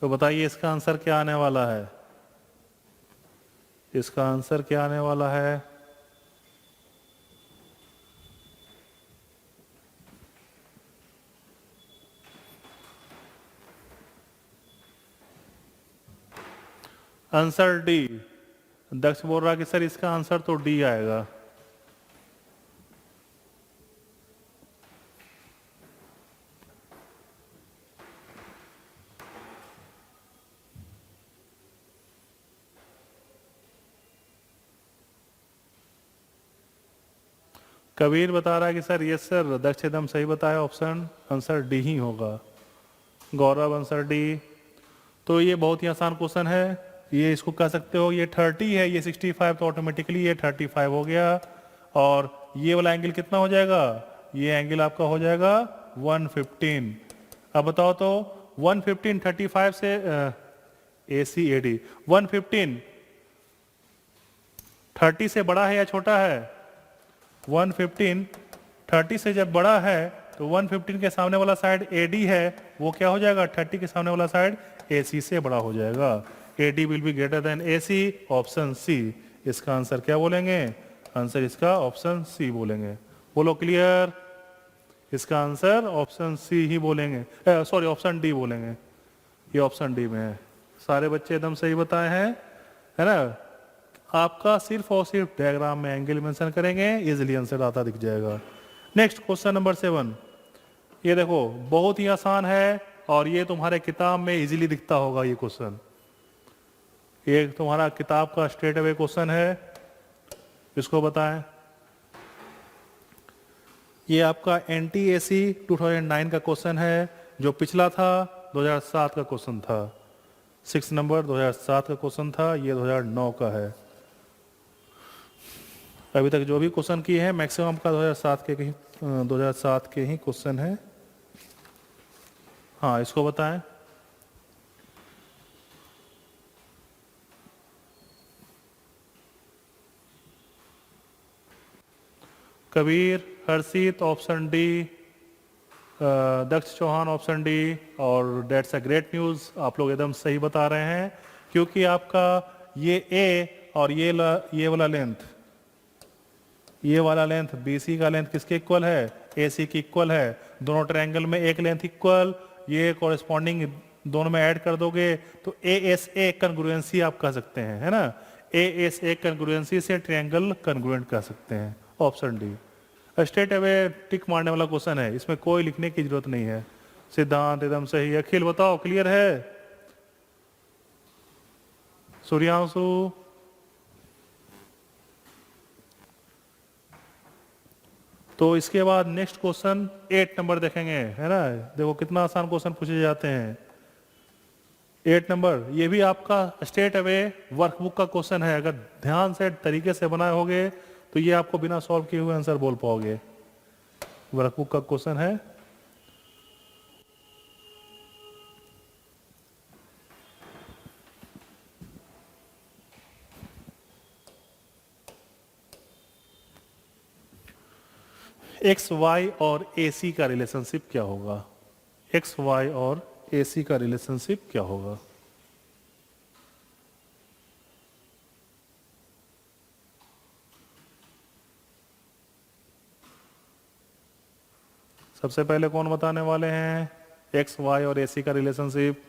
तो बताइए इसका आंसर क्या आने वाला है? इसका आंसर क्या आने वाला है? Answer D. दक्ष बोल रहा कि सर इसका आंसर तो डी आएगा। कबीर बता रहा है कि सर यस सर, दक्ष एकदम सही बताया, ऑप्शन आंसर डी ही होगा। गौरव आंसर डी। तो ये बहुत ही आसान क्वेश्चन है। ये इसको कह सकते हो, ये 30 है, ये 65, तो ऑटोमेटिकली ये 35 हो गया। और ये वाला एंगल कितना हो जाएगा? ये एंगल आपका हो जाएगा 115। अब बताओ तो 115 35 से ACAD 115 30 से बड़ा है या छोटा है? 115 30 से जब बड़ा है तो 115 के सामने वाला साइड AD है, वो क्या हो जाएगा? 30 के सामने वाला साइड AC से बड़ा हो जाएगा। AD will be greater than AC, option C. इसका आंसर क्या बोलेंगे? आंसर इसका ऑप्शन सी बोलेंगे। बोलो क्लियर? इसका आंसर ऑप्शन सी ही बोलेंगे, सॉरी ऑप्शन डी बोलेंगे। ये ऑप्शन डी में है। सारे बच्चे एकदम सही बताए हैं, है ना? आपका सिर्फ और सिर्फ डायग्राम में एंगल मेंशन करेंगे, इजीली आंसर आता दिख जाएगा। Next question number 7। ये देखो बहुत ही आसान है और ये तुम्हारे किताब में इजीली दिखता होगा ये क्वेश्चन। ये तुम्हारा किताब का स्ट्रेट अवे क्वेश्चन है, इसको बताएं। ये आपका NTAC 2009 का क्वेश्चन है, जो पिछला था 2007 का क्वेश्चन था। 6 नंबर 2007 का क्वेश्चन था, ये 2009 का है। अभी तक जो भी क्वेश्चन किए हैं मैक्सिमम का 2007 के ही क्वेश्चन है। हाँ इसको बताएं। कबीर, हर्षित ऑप्शन डी, दक्ष चौहान ऑप्शन डी। और डेट्स अ ग्रेट न्यूज़, आप लोग एकदम सही बता रहे हैं, क्योंकि आपका ये ए और ये वाला लेंथ BC का लेंथ किसके इक्वल है? AC की इक्वल है। दोनों ट्रायंगल में एक लेंथ इक्वल, ये कॉरेस्पॉन्डिंग दोनों में ऐड कर दोगे तो ASA कंग्रुएंसी आप कह सकते हैं, है ना? ASA कंग्रुएंसी से ट्रायंगल कंग्रुएंट कह सकते हैं। ऑप्शन डी स्ट्रेट अवे टिक मारने वाला क्वेश्चन है, इसमें कोई लिखने की जरूरत नहीं है। सिद्धांत एकदम सही। अखिल बताओ क्लियर है? सूर्यांशु, तो इसके बाद नेक्स्ट क्वेश्चन 8 नंबर देखेंगे, है ना? देखो कितना आसान क्वेश्चन पूछे जाते हैं। 8 नंबर ये भी आपका स्ट्रेट अवे वर्कबुक का क्वेश्चन है। अगर ध्यान से तरीके से बनाए होगे तो ये आपको बिना सॉल्व किए हुए आंसर बोल पाओगे। वर्कबुक का क्वेश्चन है। XY और AC का रिलेशनशिप क्या होगा? XY और AC का रिलेशनशिप क्या होगा? सबसे पहले कौन बताने वाले हैं XY और AC का रिलेशनशिप?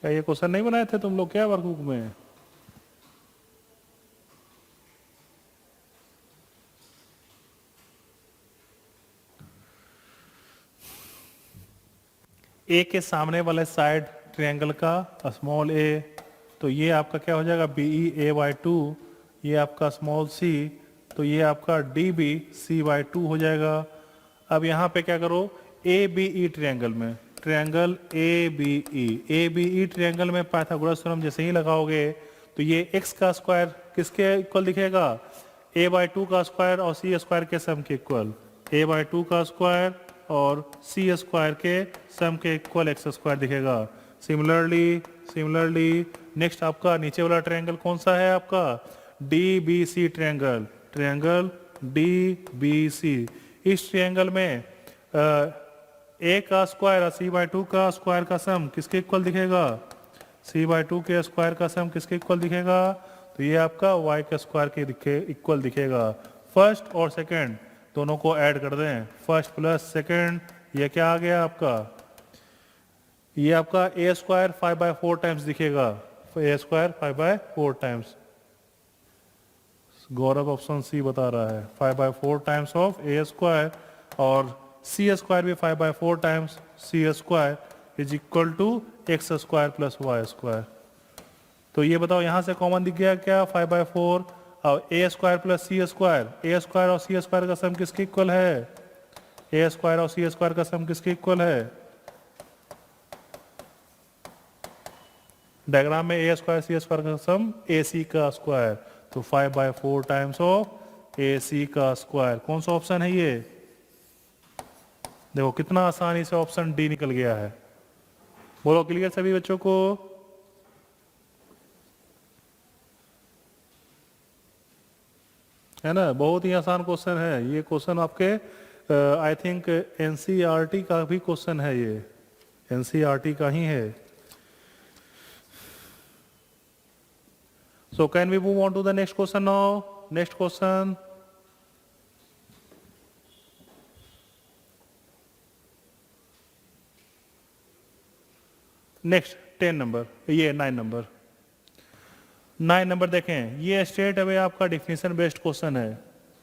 क्या ये क्वेश्चन नहीं बनाए थे तुम लोग क्या वर्कबुक में? ए के सामने वाले साइड ट्रायंगल का स्मॉल ए, तो ये आपका क्या हो जाएगा BE/A/2, ये आपका स्मॉल सी, तो ये आपका DBC/2 हो जाएगा। अब यहाँ पे क्या करो, ABE ट्रायंगल में, ट्रायंगल ABE ट्रायंगल में पाइथागोरस थ्योरम जैसे ही लगाओगे तो ये x का स्क्वायर किसके इक्वल दिखेगा? A/2 का स्क्वायर और C स्क्वायर के सम के इक्वल, A/2 का स्क्वायर और C स्क्वायर के सम के इक्वल x स्क्वायर दिखेगा। सिमिलरली नेक्स्ट आपका नीचे वाला ट्रायंगल कौन सा है आपका? DBC triangle, triangle DBC। इस ट्रायंगल में A का स्क्वायर और C/2 का स्क्वायर का सम किसके इक्वल दिखेगा? C/2 के स्क्वायर का सम किसके इक्वल दिखेगा? तो ये आपका y के स्क्वायर के इक्वल दिखेगा। फर्स्ट और सेकंड दोनों को ऐड कर दें, फर्स्ट प्लस सेकंड, ये क्या आ गया आपका? ये आपका a स्क्वायर 5/4 टाइम्स दिखेगा, a square 5/4 times. Gaurav option C बता रहा है 5/4 टाइम्स ऑफ a स्क्वायर, और c स्क्वायर भी 5/4 times c square is equal to x square plus y square. तो ये बताओ यहाँ से कॉमन दिख गया क्या? 5/4 और a square plus c square, a square और c स्क्वायर का सम किसके इक्वल है? a स्क्वायर और c स्क्वायर का सम किसके इक्वल है? डायग्राम में a स्क्वायर c स्क्वायर का सम ac का स्क्वायर, तो 5/4 टाइम्स ऑफ ac का स्क्वायर। कौन सा ऑप्शन है ये? देखो कितना आसानी से ऑप्शन डी निकल गया है। बोलो क्लियर सभी बच्चों को? है ना, बहुत ही आसान क्वेश्चन है ये। क्वेश्चन आपके आई थिंक एनसीईआरटी का भी क्वेश्चन है, ये एनसीईआरटी का ही है। So can we move on to the next question now? Next question. Next 10 number, ये 9 नंबर। 9 नंबर देखें, ये स्ट्रेट अवे आपका डिफिनेशन बेस्ड क्वेश्चन है।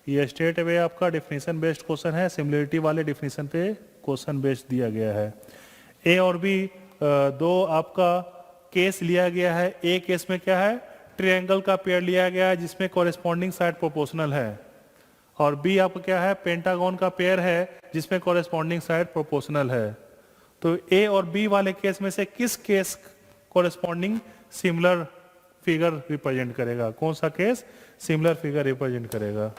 ये स्ट्रेट अवे आपका डिफिनेशन बेस्ड क्वेश्चन है, सिमिलरिटी वाले डिफिनेशन पे क्वेश्चन बेस्ड दिया गया है। ए और बी दो आपका केस लिया गया है। ए केस में क्या है? ट्रायंगल का पेयर लिया गया है जिसमें कॉरेस्पॉन्डिंग साइड प्रोपोर्शनल है, और बी आपका क्या है? पेंटागन का पेयर है जिसमें कॉरेस्पॉन्डिंग साइड प्रोपोर्शनल है। तो ए और बी वाले केस में से किस case corresponding similar figure represent करेगा? कौन सा केस सिमिलर फिगर रिप्रेजेंट करेगा?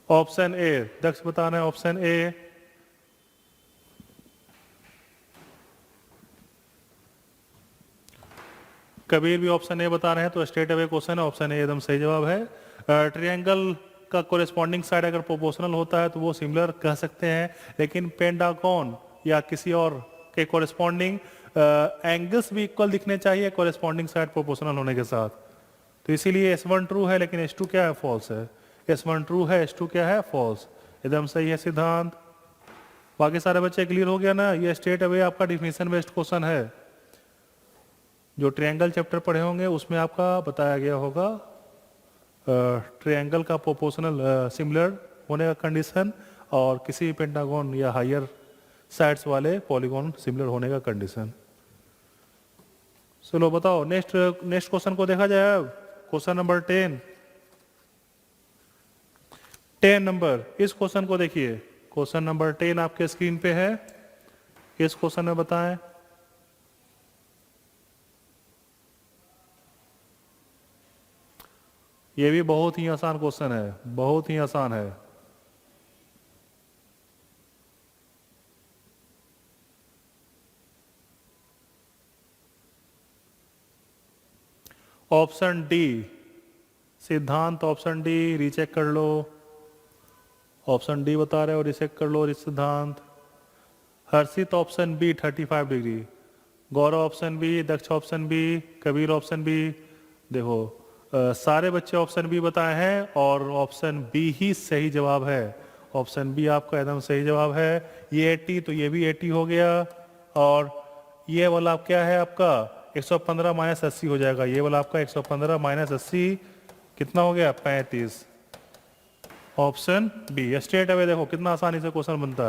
ऑप्शन ए, दक्ष बता रहे हैं ऑप्शन ए। कबीर भी ऑप्शन ए बता रहे हैं, तो स्ट्रेट अवे क्वेश्चन है, ऑप्शन ए एकदम सही जवाब है। ट्रायंगल का कोरेस्पॉन्डिंग साइड अगर प्रोपोर्शनल होता है तो वो सिमिलर कह सकते हैं, लेकिन पेंटागन या किसी और के कोरेस्पॉन्डिंग एंगल्स भी इक्वल दिखने चाहिए कोरेस्पॉन्डिंग साइड प्रोपोर्शनल होने के साथ। तो इसीलिए S1 ट्रू है लेकिन S2 क्या है? फॉल्स है। S1 ट्रू है, S2 क्या है? फॉल्स। एकदम सही है सिद्धांत। बाकी सारे बच्चे क्लियर हो गया ना? ये स्ट्रेट अवे आपका डिफिनेशन बेस्ड क्वेश्चन है। जो ट्रायंगल चैप्टर पढ़े होंगे उसमें आपका बताया गया होगा ट्रायंगल का प्रोपोर्शनल सिमिलर होने का कंडीशन, और किसी भी पेंटागन या हायर साइड्स वाले पॉलीगॉन सिमिलर होने का कंडीशन। चलो बताओ नेक्स्ट क्वेश्चन को देखा जाए। क्वेश्चन नंबर 10 नंबर, इस क्वेश्चन को देखिए। क्वेश्चन नंबर 10 आपके स्क्रीन पे है। इस क्वेश्चन में बताएं। ये भी बहुत ही आसान क्वेश्चन है, बहुत ही आसान है। ऑप्शन डी सिद्धांत, ऑप्शन डी रीचेक कर लो। ऑप्शन डी बता रहे हो, रीचेक कर लो Siddhant. Harshit option B 35 degree, Gaurav option B, Daksh option B, Kabir option B. देखो सारे बच्चे ऑप्शन बी बताए हैं और ऑप्शन बी ही सही जवाब है। ऑप्शन बी आपका एकदम सही जवाब है। ये 80 तो ये भी 80 हो गया। और ये वाला आप क्या है आपका 115 माइनस 80 हो जाएगा, ये वाला आपका 115 माइनस 80 कितना हो गया 35। Option be straight away. देखो कितना आसानी से क्वेश्चन बनता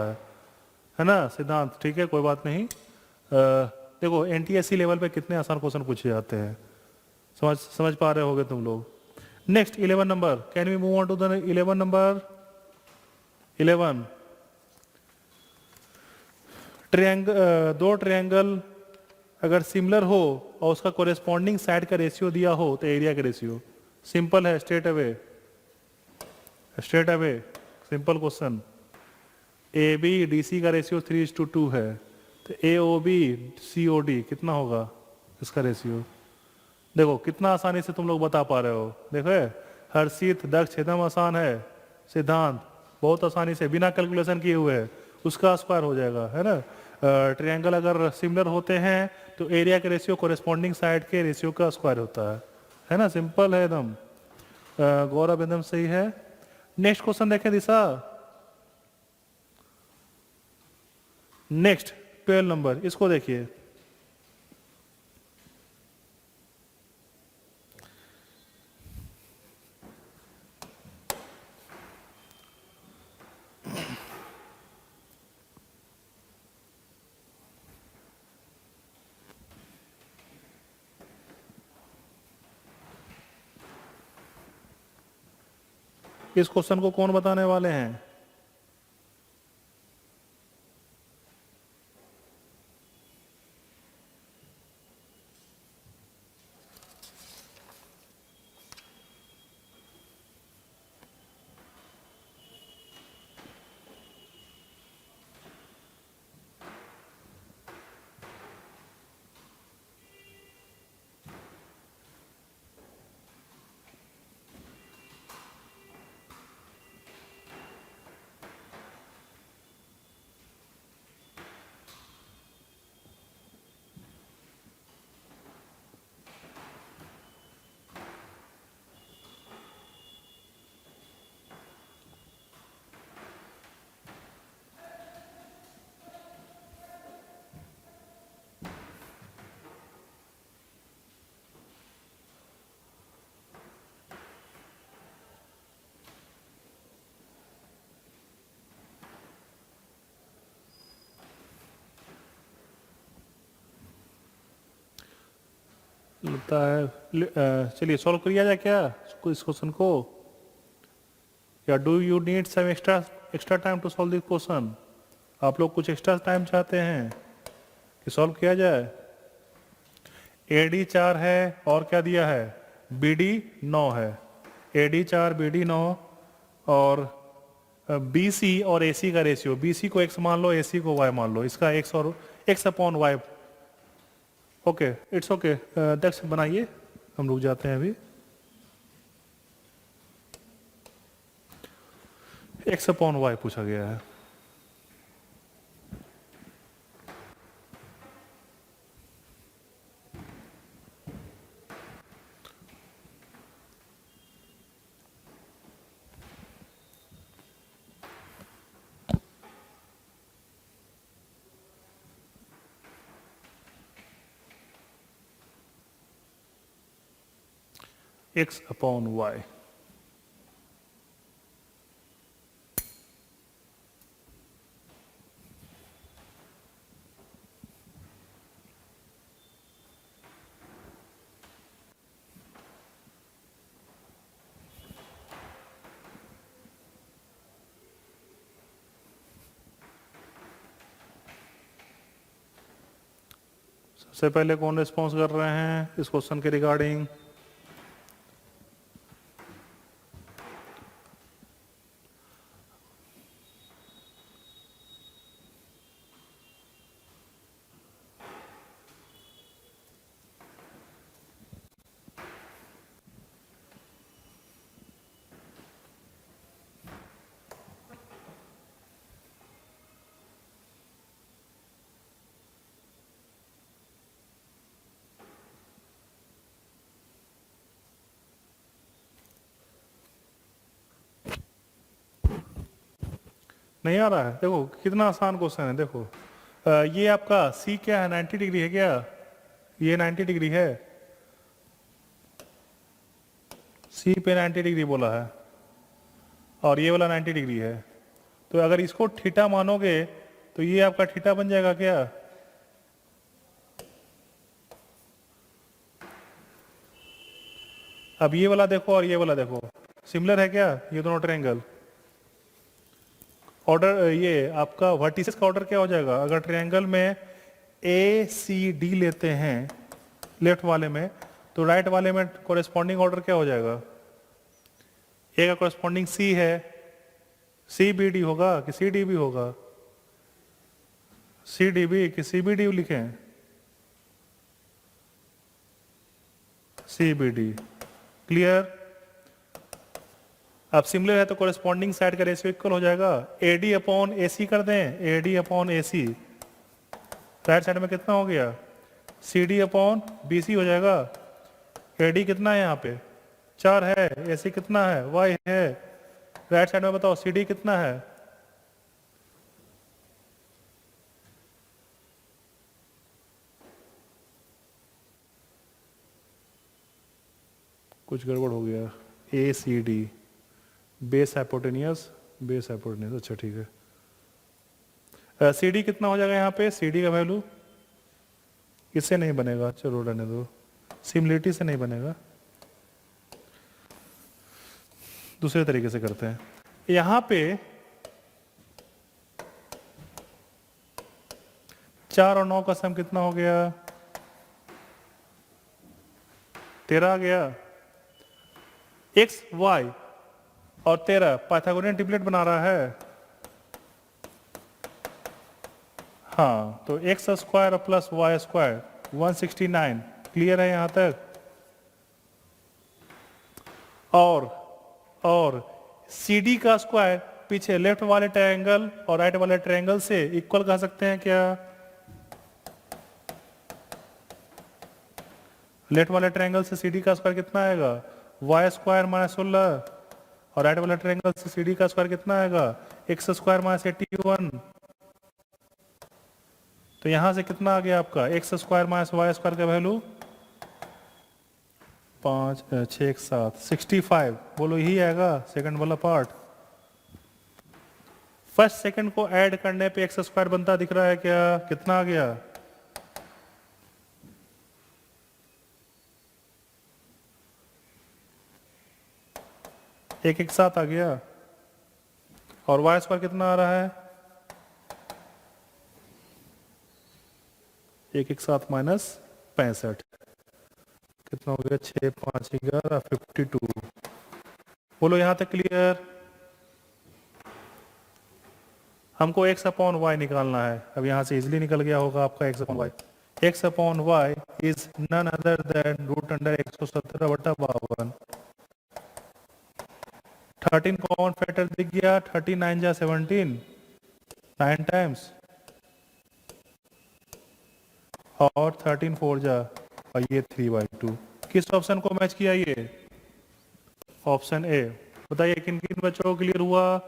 है ना सिद्धांत, ठीक है कोई बात नहीं। देखो एनटीएससी लेवल पे कितने आसान क्वेश्चन पूछे जाते हैं, समझ समझ पा रहे होगे तुम लोग। Next 11 number, can we move on to the 11 number. 11 दो ट्रायंगल अगर सिमिलर हो और उसका कोरेस्पॉन्डिंग साइड का रेशियो दिया हो तो एरिया का रेशियो। सिंपल है, straight away, straight away, simple question. A B D C का रेशियो 3:2 है, तो ए O B C O D कितना होगा इसका रेशियो। देखो कितना आसानी से तुम लोग बता पा रहे हो। देखो हर्षित दक्ष एकदम आसान है, सिद्धांत बहुत आसानी से बिना कैलकुलेशन किए हुए है, उसका स्क्वायर हो जाएगा, है ना। ट्रायंगल अगर सिमिलर होते हैं तो एरिया के रेशियो कोरेस्पॉन्डिंग साइड के रेशियो का स्क्वायर होता है ना, सिंपल है एकदम। गौरव एकदम सही है। नेक्स्ट क्वेश्चन देखें दिशा। नेक्स्ट 12 नंबर, इसको देखिए। इस क्वेश्चन को कौन बताने वाले हैं। लगता है चलिए सॉल्व किया जाए क्या इस क्वेश्चन को, या do you need some extra extra time to solve this question. आप लोग कुछ एक्स्ट्रा टाइम चाहते हैं कि सॉल्व किया जाए। एडी 4 है और क्या दिया है, बीडी 9 है। एडी 4 बीडी 9 और बीसी और एसी का रेशियो, बीसी को एक्स मान लो, एसी को वाई मान लो, इसका एक्स और X upon Y. Okay it's okay, Daksh बनाइए, हम रुक जाते हैं अभी। एक्स अपॉन वाई पूछा गया है। एक्स अपॉन वाई, सबसे पहले कौन रिस्पॉन्स कर रहे हैं इस क्वेश्चन के रिगार्डिंग। नहीं आ रहा है, देखो कितना आसान क्वेश्चन है। देखो ये आपका सी क्या है, 90 डिग्री है क्या? ये 90 डिग्री है, सी पे 90 डिग्री बोला है, और ये वाला 90 डिग्री है। तो अगर इसको थीटा मानोगे तो ये आपका थीटा बन जाएगा क्या? अब ये वाला देखो और ये वाला देखो, सिमिलर है क्या ये दोनों ट्रायंगल? ऑर्डर ये आपका वर्टिसेस का ऑर्डर क्या हो जाएगा? अगर ट्रायंगल में ए सी डी लेते हैं लेफ्ट वाले में, तो राइट वाले में कोरेस्पॉन्डिंग ऑर्डर क्या हो जाएगा? ए का कोरेस्पॉन्डिंग सी है, सी बी डी होगा कि सी डी बी होगा? सी डी बी कि सी बी डी लिखें? C B D. क्लियर? अब सिमिलर है तो कोरेस्पॉन्डिंग साइड का रेशियो इक्वल हो जाएगा। A D upon A C कर दें, A D upon A C, right side में कितना हो गया? C D upon B C हो जाएगा। ए डी कितना है यहाँ पे? 4 है, ए सी कितना है? वाई है। राइट साइड में बताओ सी डी कितना है? कुछ गड़बड़ हो गया। A C D, base hypotenuse, base hypotenuse, अच्छा ठीक है। सी डी कितना हो जाएगा यहाँ पे? सी डी का वैल्यू इससे नहीं बनेगा, चलो रहने दो, सिमिलरिटी से नहीं बनेगा, दूसरे तरीके से करते हैं। यहां पे 4 और 9 का सम कितना हो गया? 13 आ गया। एक्स वाई और 13 पाइथागोरियन ट्रिपलेट बना रहा है। हाँ, तो x square plus y square 169। Clear है यहां तक? और सी डी का स्क्वायर पीछे लेफ्ट वाले ट्रायंगल और राइट वाले ट्रायंगल से इक्वल कह सकते हैं क्या? लेफ्ट वाले ट्रायंगल से सी डी का स्क्वायर कितना आएगा? वाई स्क्वायर माइनस 16, और राइट वाले ट्रायंगल से सी डी का स्क्वायर कितना आएगा? X square minus 81। तो यहां से कितना आ गया आपका? X square minus y square का वैल्यू 5 6 7 65। बोलो यही आएगा सेकंड वाला पार्ट। फर्स्ट सेकंड को ऐड करने पे एक्स स्क्वायर बनता दिख रहा है क्या? कितना आ गया? एक साथ आ गया। और वाई स्क्वायर कितना आ रहा है? एक साथ माइनस 65। कितना हो गया? 6 5 11 52। बोलो यहां तक क्लियर? हमको एक्स अपॉन वाई निकालना है। अब यहां से इजिली निकल गया होगा आपका x upon y. X upon y is none other than root under 117/52। 13 common factor दिख गया। 39 जा 17, 9 टाइम्स, और 13 4 जा, और ये 3/2। किस ऑप्शन को मैच किया? ये ऑप्शन ए। बताइए किन किन बच्चों को क्लियर हुआ?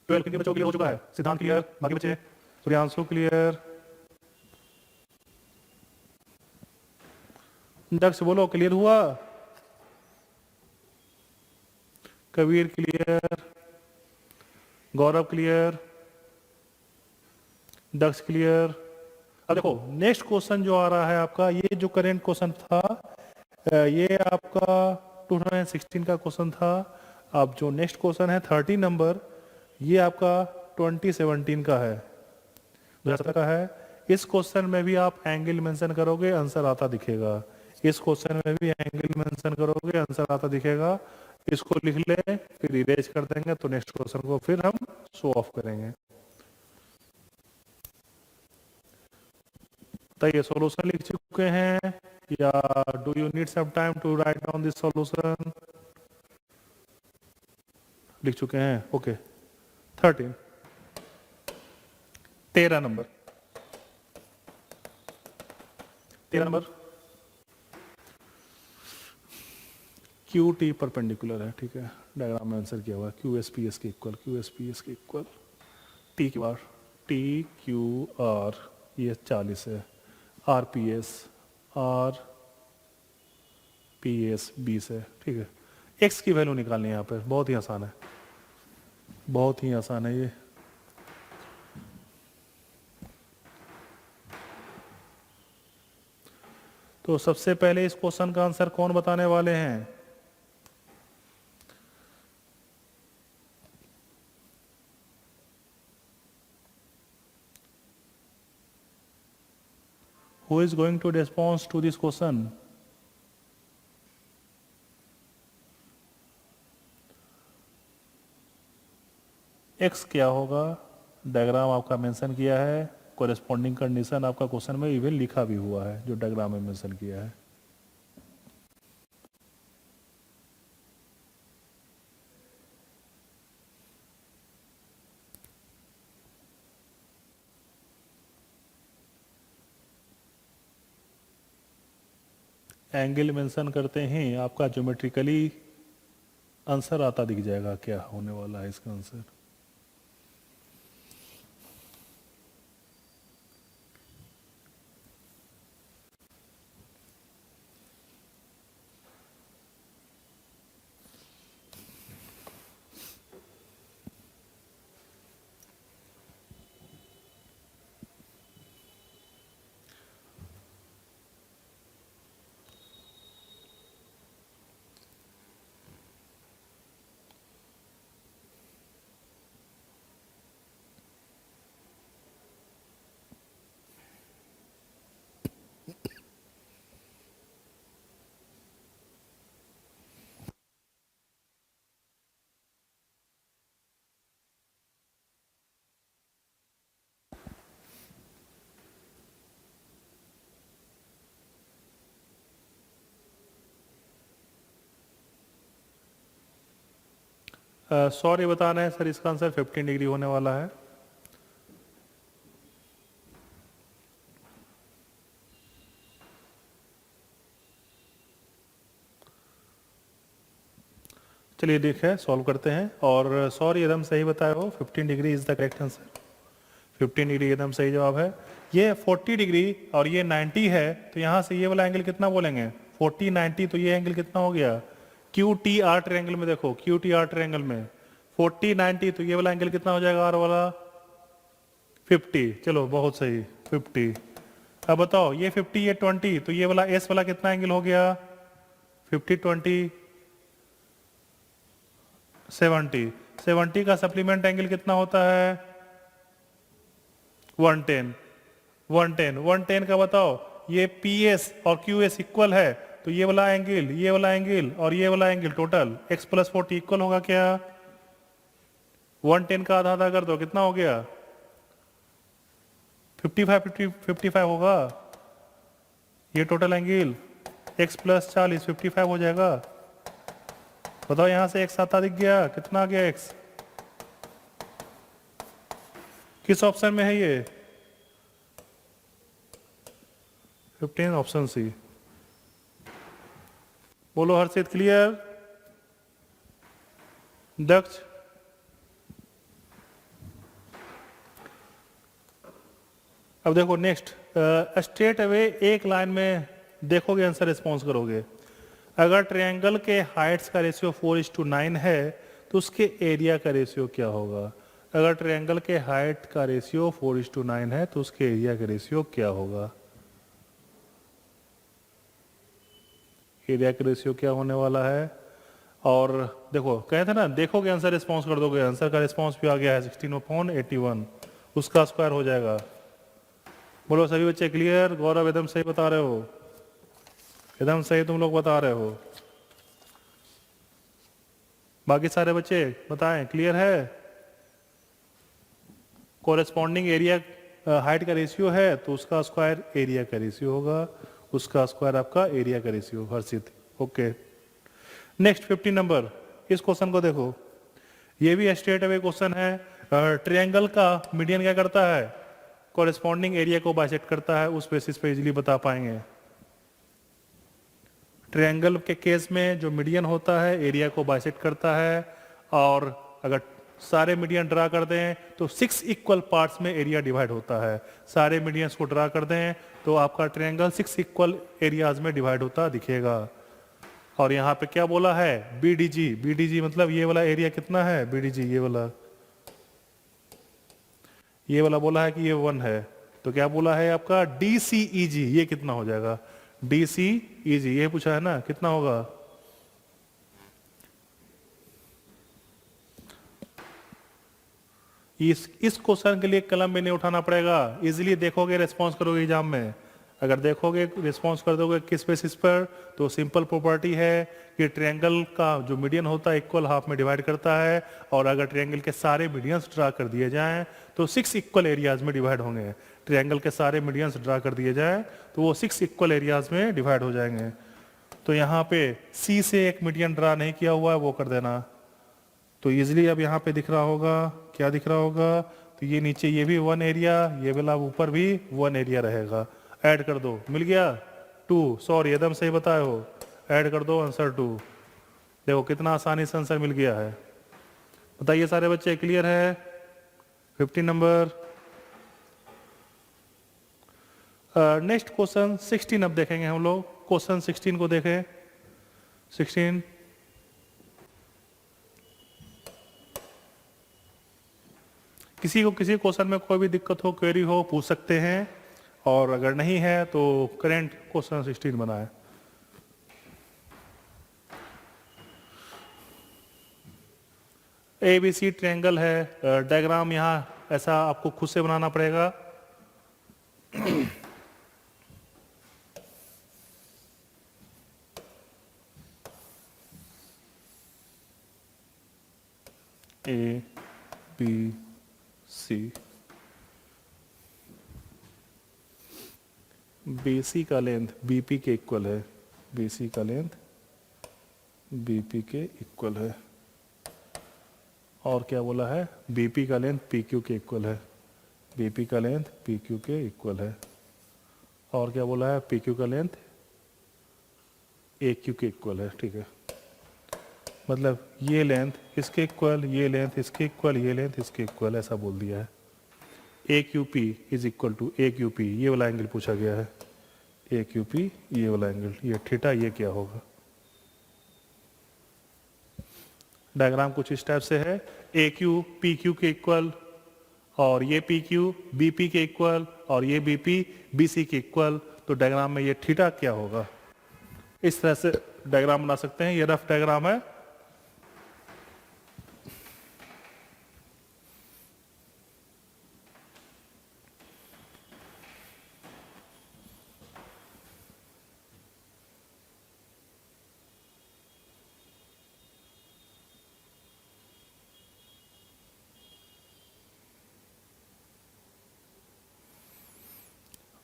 किन किन बच्चों को क्लियर हो चुका है? सिद्धांत क्लियर, बाकी बच्चे? सूर्यांशु क्लियर, दक्ष बोलो क्लियर हुआ, कबीर क्लियर, गौरव क्लियर, दक्ष क्लियर। अब देखो नेक्स्ट क्वेश्चन जो आ रहा है आपका, ये जो करेंट क्वेश्चन था ये आपका 2016 का क्वेश्चन था। अब जो नेक्स्ट क्वेश्चन है 30 नंबर, ये आपका 2017 का है, 2017 का है। इस क्वेश्चन में भी आप एंगल मेंशन करोगे, आंसर आता दिखेगा। इस क्वेश्चन में भी एंगल मेंशन करोगे, आंसर आता दिखेगा। इसको लिख ले, फिर इरेज कर देंगे, तो नेक्स्ट क्वेश्चन को फिर हम शो ऑफ करेंगे। तो ये सॉल्यूशन लिख चुके हैं या do you need some time to write down this solution? लिख चुके हैं, okay. 13 number, 13 number, Q T perpendicular है, ठीक है, डायग्राम में आंसर किया हुआ है, क्यू एस पी एस के equal, Q S P S के equal T Q R, T Q R ये 40 है, आर पी एस 20 है, ठीक है। एक्स की वैल्यू निकालनी है यहाँ पर, बहुत ही आसान है, बहुत ही आसान है ये। तो सबसे पहले इस क्वेश्चन का आंसर कौन बताने वाले हैं? Who is going to respond to this question? X क्या होगा, डायग्राम आपका मेंशन किया है, कोरेस्पॉन्डिंग कंडीशन आपका क्वेश्चन में इवन लिखा भी हुआ है जो डायग्राम में मेंशन किया है। एंगल मेंशन करते ही आपका ज्योमेट्रिकली आंसर आता दिख जाएगा क्या होने वाला है इसका आंसर। सॉरी बता रहे हैं सर, इसका आंसर 15 डिग्री होने वाला है। चलिए देखिए सॉल्व करते हैं, और सॉरी एकदम सही बताए हो, 15 degree is the correct answer, 15 degree एकदम सही जवाब है। ये 40 डिग्री और ये 90 है, तो यहाँ से ये वाला एंगल कितना बोलेंगे, 40 90, तो ये एंगल कितना हो गया, क्यू टी आर ट्रायंगल में देखो, क्यू टी आर ट्रायंगल में 40 90, तो ये वाला एंगल कितना हो जाएगा, आर वाला 50, चलो बहुत सही 50। अब बताओ ये 50 ये 20, तो ये वाला एस वाला कितना एंगल हो गया, 50 20 70, 70 का सप्लीमेंट एंगल कितना होता है 110, 110, 110 का बताओ, ये पी एस और क्यू एस इक्वल है, तो ये वाला एंगल, ये वाला एंगल और ये वाला angle total x plus 40 equal होगा क्या, 110 का आधा आधा कर दो कितना हो गया 55 होगा, ये टोटल एंगल x प्लस 40 55 हो जाएगा। बताओ यहां से x आता दिख गया, कितना आ गया x, किस ऑप्शन में है ये, 15 ऑप्शन सी। बोलो हर्षित क्लियर, दक्ष, अब देखो नेक्स्ट, स्ट्रेट अवे एक लाइन में देखोगे आंसर रिस्पॉन्स करोगे। अगर ट्रायंगल के हाइट्स का रेशियो 4:9 है तो उसके एरिया का रेशियो क्या होगा, अगर ट्रायंगल के हाइट का रेशियो 4:9 है तो उसके एरिया का रेशियो क्या होगा, एरिया का रेशियो क्या होने वाला है। और देखो कहे थे ना, देखोगे आंसर रिस्पॉन्स कर दोगे, आंसर का रिस्पॉन्स भी आ गया है 16/81, उसका स्क्वायर हो जाएगा। बोलो सभी बच्चे क्लियर, गौरव एकदम सही बता रहे हो, एकदम सही तुम लोग बता रहे हो, बाकी सारे बच्चे बताएं क्लियर है। कोरेस्पॉन्डिंग एरिया हाइट का रेशियो है तो उसका स्क्वायर एरिया का रेशियो होगा, उसका स्क्वायर आपका एरिया का रेशियो, हर्षित ओके। नेक्स्ट 15 नंबर, इस क्वेश्चन को देखो, ये भी स्ट्रेट अवे क्वेश्चन है। ट्रायंगल का मीडियन क्या करता है, कोरेस्पॉन्डिंग एरिया को बाइसेक्ट करता है, उस बेसिस पे इजीली बता पाएंगे। ट्रायंगल के केस में जो मीडियन होता है एरिया को बाइसेक्ट करता है, और अगर सारे मीडियन ड्रा कर दें तो 6 इक्वल पार्ट्स में एरिया डिवाइड होता है। सारे मीडियंस को ड्रा कर दें तो आपका ट्रायंगल 6 इक्वल एरियाज में डिवाइड होता दिखेगा। और यहाँ पे क्या बोला है, बीडीजी। बीडीजी मतलब ये वाला एरिया कितना है, बीडीजी ये वाला बोला है कि ये 1 है, तो क्या बोला है आपका डीसीईजी, ये कितना हो जाएगा, डीसीईजी ये पूछा है ना, कितना होगा, इस क्वेश्चन के लिए कलम भी नहीं उठाना पड़ेगा, इजीली देखोगे, रेस्पॉन्स करोगे एग्जाम में। अगर देखोगे रिस्पॉन्स कर दोगे किस बेसिस पर, तो सिंपल प्रॉपर्टी है कि ट्रायंगल का जो मीडियन होता है इक्वल हाफ में डिवाइड करता है, और अगर ट्रायंगल के सारे मीडियंस ड्रा कर दिए जाएं तो 6 इक्वल एरियाज में डिवाइड होंगे। ट्रायंगल के सारे मीडियंस ड्रा कर दिए जाएं तो वो 6 इक्वल एरियाज में डिवाइड हो जाएंगे। तो यहाँ पे सी से एक मीडियन ड्रा नहीं किया हुआ है, वो कर देना। तो इजिली अब यहाँ पे दिख रहा होगा, क्या दिख रहा होगा, तो ये नीचे ये भी 1 एरिया, ये वाला ऊपर भी 1 एरिया रहेगा। ऐड कर दो, मिल गया 2, सॉरी एकदम सही बताए हो, ऐड कर दो आंसर 2। देखो कितना आसानी से आंसर मिल गया है। बताइए सारे बच्चे, क्लियर है। 15 नंबर। नेक्स्ट क्वेश्चन 16 अब देखेंगे हम लोग। क्वेश्चन 16 को देखें। 16 किसी को किसी क्वेश्चन में कोई भी दिक्कत हो, क्वेरी हो, पूछ सकते हैं, और अगर नहीं है तो करंट क्वेश्चन 16 बनाए। एबीसी ट्रायंगल है, डायग्राम यहाँ ऐसा आपको खुद से बनाना पड़ेगा। ए बी सी, बीसी का लेंथ बीपी के इक्वल है, बीसी का लेंथ बीपी के इक्वल है, और क्या बोला है, बीपी का लेंथ पीक्यू के इक्वल है, बीपी का लेंथ पीक्यू के इक्वल है, और क्या बोला है, पीक्यू का लेंथ एक्यू के इक्वल है। ठीक है, मतलब ये लेंथ इसके इक्वल, ये लेंथ इसके इक्वल, ये लेंथ इसके इक्वल, ऐसा बोल दिया है। A Q P is equal to A Q P, ये वाला एंगल पूछा गया है, ए क्यू पी ये वाला एंगल, ये थीटा, ये क्या होगा। डायग्राम कुछ इस टाइप से है, ए क्यू पी क्यू के इक्वल, और ये पी क्यू बी पी के इक्वल, और ये बी पी बी सी के इक्वल, तो डायग्राम में ये थीटा क्या होगा। इस तरह से डायग्राम बना सकते हैं, ये रफ डायग्राम है।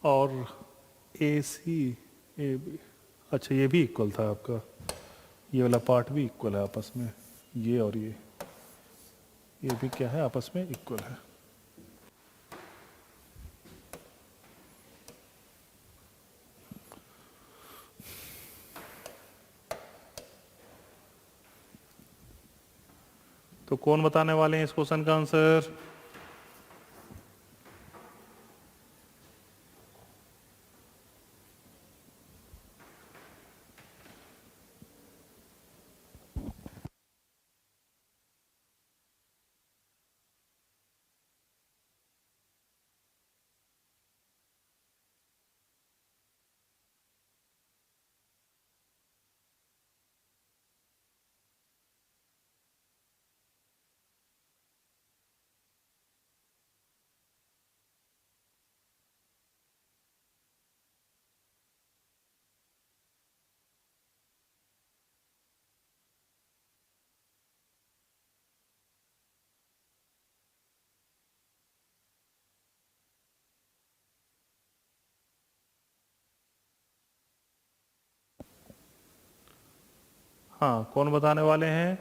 और ए सी ए बी, अच्छा ये भी इक्वल था आपका, ये वाला पार्ट भी इक्वल है आपस में, ये और ये भी क्या है, आपस में इक्वल है। तो कौन बताने वाले हैं इस क्वेश्चन का आंसर। हाँ, कौन बताने वाले हैं।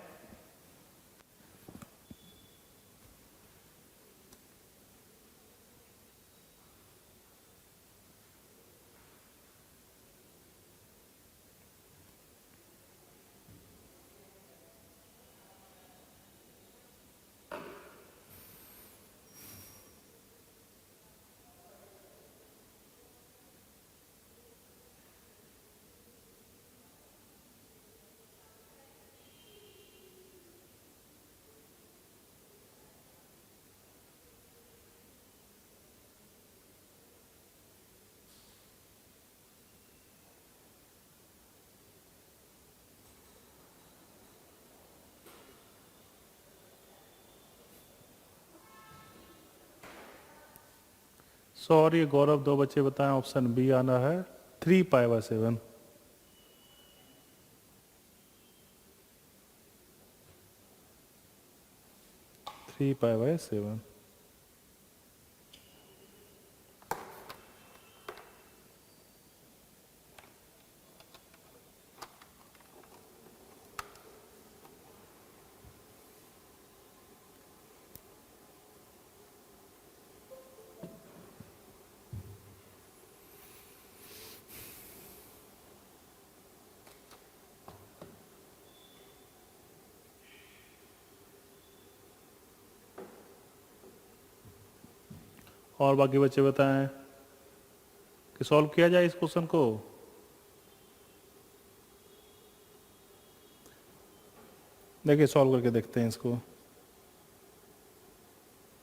सॉरी गौरव, दो बच्चे बताएं, ऑप्शन बी आना है 3π/7। 3π/7। और बाकी बच्चे बताएं कि सॉल्व किया जाए इस क्वेश्चन को। देखिए सॉल्व करके देखते हैं इसको,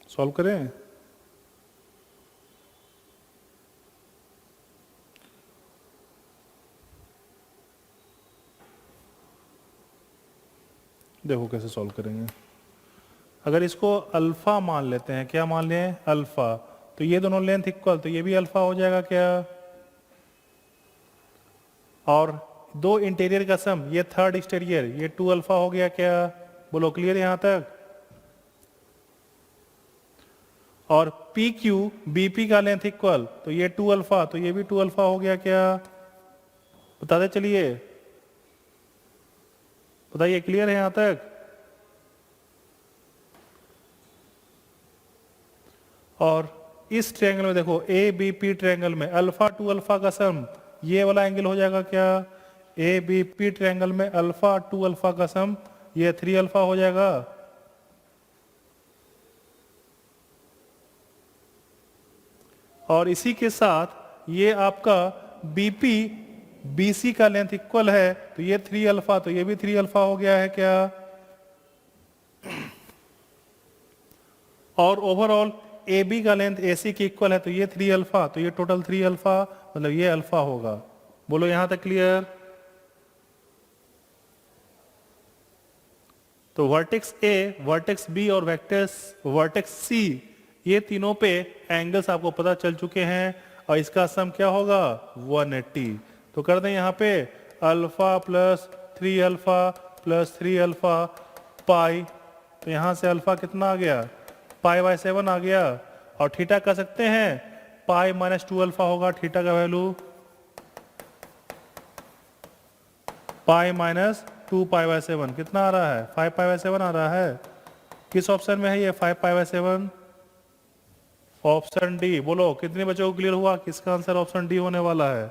सॉल्व करें। देखो कैसे सॉल्व करेंगे। अगर इसको अल्फा मान लेते हैं, क्या मान लें, अल्फा, तो ये दोनों लेंथ इक्वल, तो ये भी अल्फा हो जाएगा क्या। और दो इंटीरियर का सम, ये थर्ड एक्सटीरियर, ये 2 अल्फा हो गया क्या। बोलो क्लियर यहां तक। और पी क्यू बीपी का लेंथ इक्वल, तो ये 2 अल्फा, तो ये भी 2 अल्फा हो गया क्या। बता दे चलिए, बताइए क्लियर है यहां तक। और इस ट्रायंगल में देखो, ए बी पी ट्रायंगल में अल्फा 2 अल्फा का सम ये वाला एंगल हो जाएगा क्या। ए बी पी ट्रायंगल में अल्फा 2 अल्फा का सम ये 3 अल्फा हो जाएगा। और इसी के साथ ये आपका बीपी बीसी का लेंथ इक्वल है, तो ये 3 अल्फा, तो ये भी 3 अल्फा हो गया है क्या। और ओवरऑल ए बी का लेंथ ए सी की इक्वल है, तो ये 3 अल्फा, तो ये टोटल 3 अल्फा, मतलब ये अल्फा होगा। बोलो यहां तक क्लियर। तो वर्टेक्स ए, वर्टेक्स बी और वर्टेक्स सी, ये तीनों पे एंगल्स आपको पता चल चुके हैं। और इसका सम क्या होगा 180। तो कर दें यहाँ पे alpha plus 3 alpha plus 3 alpha पाई, तो यहाँ से अल्फा कितना आ गया, π/7 आ गया। और थीटा कर सकते हैं π-2 अल्फा होगा थीटा का वैल्यू, π-2π/7 कितना आ रहा है 5π/7 आ रहा है। किस ऑप्शन में है ये 5π/7, ऑप्शन डी। बोलो कितने बच्चों को क्लियर हुआ किसका आंसर ऑप्शन डी होने वाला है।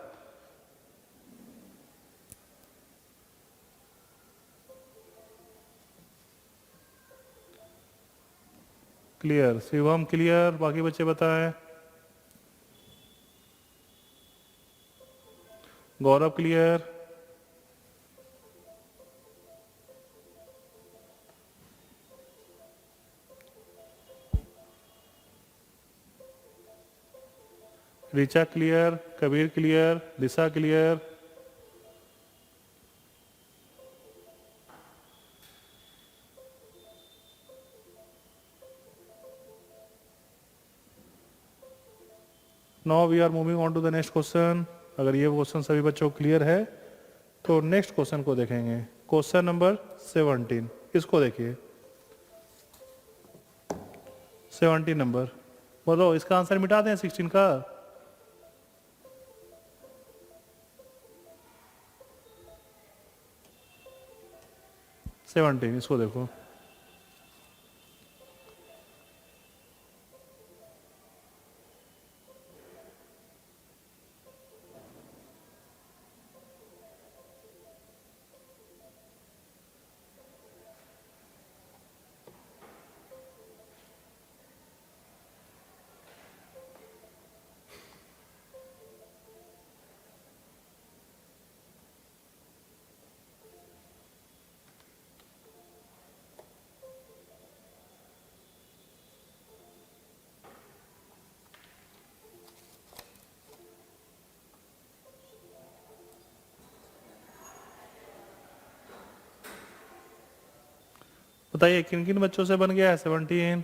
क्लियर, शिवम क्लियर, बाकी बच्चे बताएं। Gaurav clear. Richa clear, Kabir clear, Disha clear. Now we are moving on to the next question. अगर ये क्वेश्चन सभी बच्चों को क्लियर है तो नेक्स्ट क्वेश्चन को देखेंगे, क्वेश्चन नंबर 17। इसको देखिए 17 नंबर। बोलो इसका आंसर मिटा दें 16 का। 17 इसको देखो। बताइए किन किन बच्चों से बन गया है 17।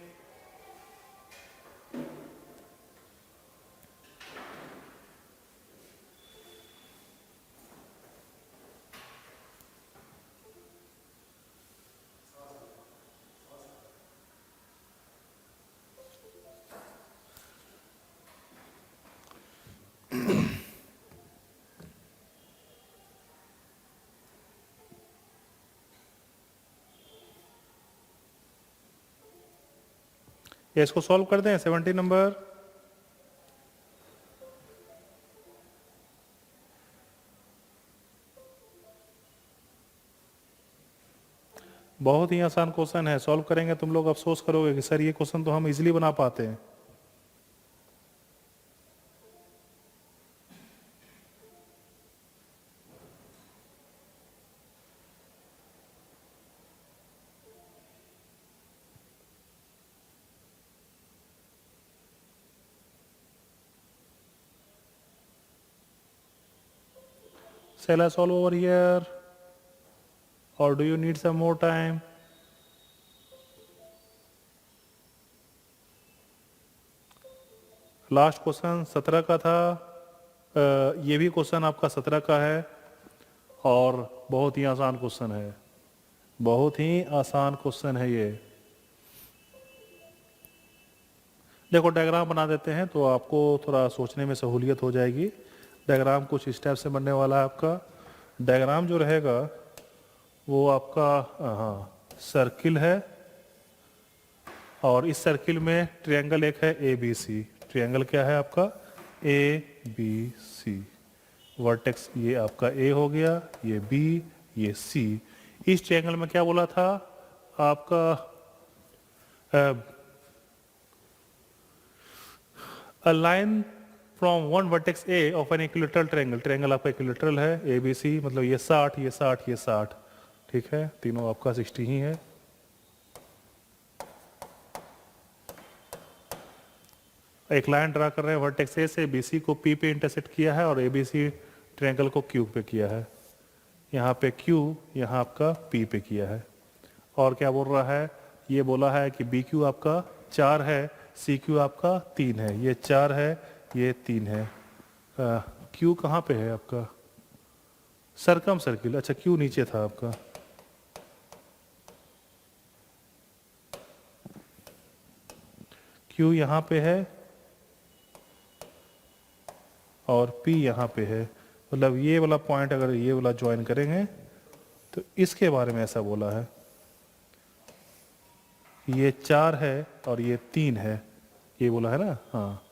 ये इसको सॉल्व कर दें 70 नंबर। बहुत ही आसान क्वेश्चन है, सॉल्व करेंगे तुम लोग अफसोस करोगे कि सर ये क्वेश्चन तो हम इजीली बना पाते हैं। Shall I solve over here or do you need some more time? Last question 17 का था, ये भी क्वेश्चन आपका 17 का है और बहुत ही आसान क्वेश्चन है, बहुत ही आसान क्वेश्चन है ये। देखो डायग्राम बना देते हैं तो आपको थोड़ा सोचने में सहूलियत हो जाएगी। डायग्राम कुछ इस टाइप से बनने वाला है आपका। डायग्राम जो रहेगा वो आपका हाँ सर्किल है और इस सर्किल में ट्रायंगल एक है ए बी सी। ट्रायंगल क्या है आपका ए बी सी। वर्टेक्स ये आपका ए हो गया, ये बी, ये सी। इस ट्रायंगल में क्या बोला था आपका a line from one vertex A of an equilateral triangle। Triangle आपका इक्विलेटरल है ए बी सी, मतलब ये 60, ये 60, ये 60, ठीक है, तीनों आपका 60 ही है। एक लाइन ड्रा कर रहे हैं वर्टेक्स ए से, बी सी को पी पे इंटरसेक्ट किया है और ए बी सी ट्रायंगल को क्यू पे किया है। यहाँ पे क्यू, यहाँ आपका पी पे किया है। और क्या बोल रहा है, ये बोला है कि बी क्यू आपका 4 है, सी क्यू आपका 3 है। ये 4 है, ये 3 है। क्यू कहाँ पे है आपका, सरकम सर्किल। अच्छा क्यू नीचे था आपका, क्यू यहाँ पे है और P यहाँ पे है। मतलब ये वाला पॉइंट अगर ये वाला ज्वाइन करेंगे तो इसके बारे में ऐसा बोला है, ये 4 है और ये 3 है, ये बोला है ना। हाँ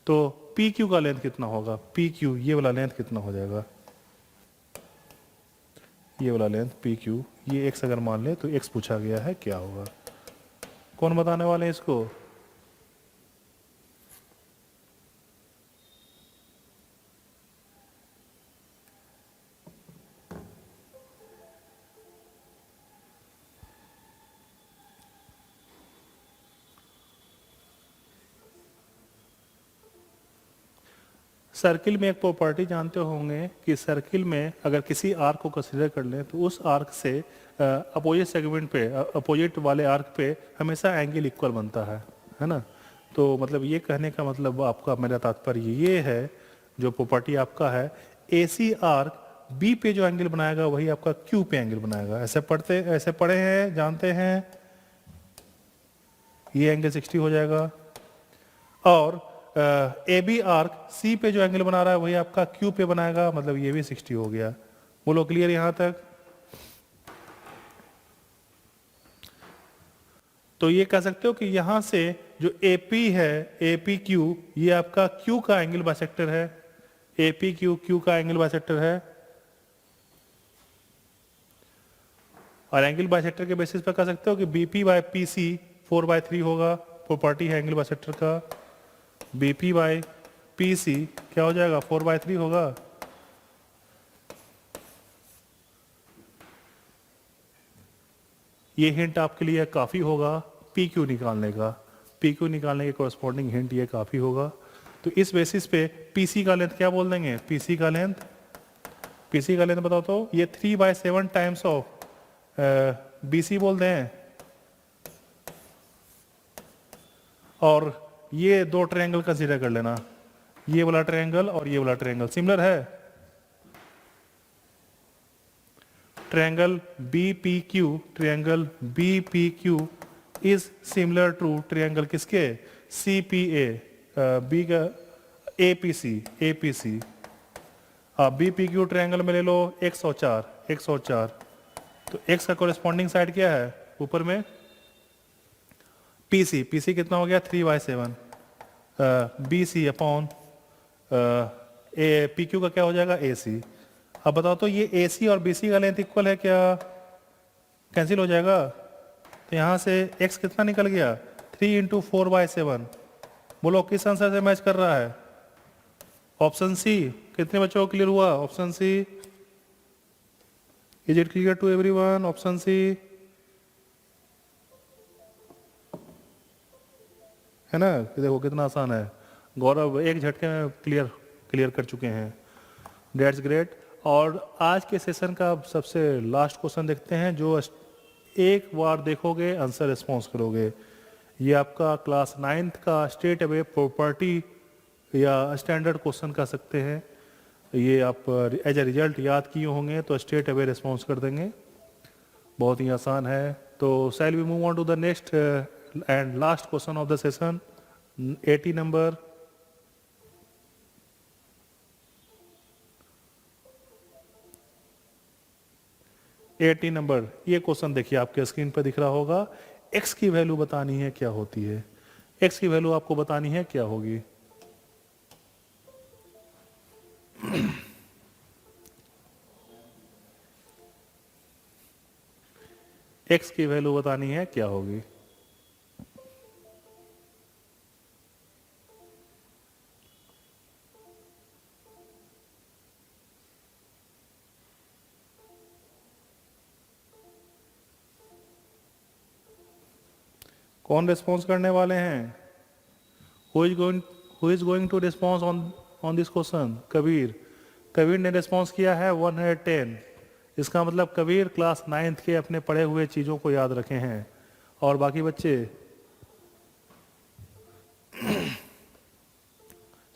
तो पी क्यू का लेंथ कितना होगा, पी क्यू ये वाला लेंथ कितना हो जाएगा, ये वाला लेंथ पी क्यू, ये एक्स अगर मान ले तो एक्स पूछा गया है, क्या होगा। कौन बताने वाले हैं इसको, सर्किल में एक प्रॉपर्टी जानते होंगे कि सर्किल में अगर किसी आर्क को कंसीडर कर लें तो उस आर्क से अपोजिट सेगमेंट पे, अपोजिट वाले आर्क पे हमेशा एंगल इक्वल बनता है ना। तो मतलब ये कहने का मतलब आपका, मेरा तात्पर्य ये है, जो प्रॉपर्टी आपका है, एसी आर्क बी पे जो एंगल बनाएगा वही आपका क्यू पे एंगल बनाएगा। ऐसे पढ़े हैं, जानते हैं, ये एंगल 60 हो जाएगा। और ए बी आर्क सी पे जो एंगल बना रहा है वही आपका क्यू पे बनाएगा, मतलब ये भी 60 हो गया। बोलो क्लियर यहां तक। तो ये कह सकते हो कि यहां से जो AP है, AP Q, ये आपका Q का एंगल बाइसेक्टर है। AP Q, Q का एंगल बाइसेक्टर है। और एंगल बाइसेक्टर के बेसिस पर कह सकते हो कि BP बाय PC 4/3 होगा। प्रॉपर्टी है एंगल बाइसेक्टर का। BP बाय PC क्या हो जाएगा, 4/3 होगा। ये हिंट आपके लिए काफी होगा PQ निकालने का। PQ निकालने के कोरस्पॉन्डिंग हिंट ये काफी होगा। तो इस बेसिस पे PC का लेंथ क्या बोल देंगे, PC का लेंथ बताओ तो, ये 3/7 टाइम्स ऑफ BC बोल दें। और ये दो ट्रायंगल कंसीडर कर लेना, ये वाला ट्रायंगल और ये वाला ट्रायंगल सिमिलर है। Triangle BPQ, triangle BPQ is similar to triangle किसके, CPA, बी का APC। आप BPQ ट्रायंगल में ले लो 104। तो x का कोरेस्पॉन्डिंग साइड क्या है ऊपर में, पीसी कितना हो गया 3/7, BC अपॉन PQ का क्या हो जाएगा AC। अब बताओ तो ये AC और BC का लेंथ इक्वल है क्या? कैंसिल हो जाएगा। तो यहाँ से x कितना निकल गया 3 इंटू 4/7। बोलो किस आंसर से मैच कर रहा है? Option C. कितने बच्चों को क्लियर हुआ? Option C. Is it clear to everyone? Option C है ना? देखो कितना आसान है। गौरव एक झटके में क्लियर कर चुके हैं। That's great. और आज के सेशन का सबसे लास्ट क्वेश्चन देखते हैं, जो एक बार देखोगे आंसर रिस्पॉन्स करोगे। ये आपका क्लास 9th का स्टेट अवे प्रॉपर्टी या स्टैंडर्ड क्वेश्चन कह सकते हैं। ये आप एज ए रिजल्ट याद किए होंगे तो स्टेट अवे रिस्पॉन्स कर देंगे। बहुत ही आसान है। तो shall we move on to the next and last question of the session, 80 number. ये क्वेश्चन देखिए आपके स्क्रीन पर दिख रहा होगा। x की वैल्यू बतानी है क्या होती है। x की वैल्यू आपको बतानी है क्या होगी। x की वैल्यू बतानी है क्या होगी। कौन रिस्पॉन्स करने वाले हैं? Who is going to response on this question? Kabir ने रिस्पॉन्स किया है 110। इसका मतलब कबीर क्लास 9th के अपने पढ़े हुए चीजों को याद रखे हैं। और बाकी बच्चे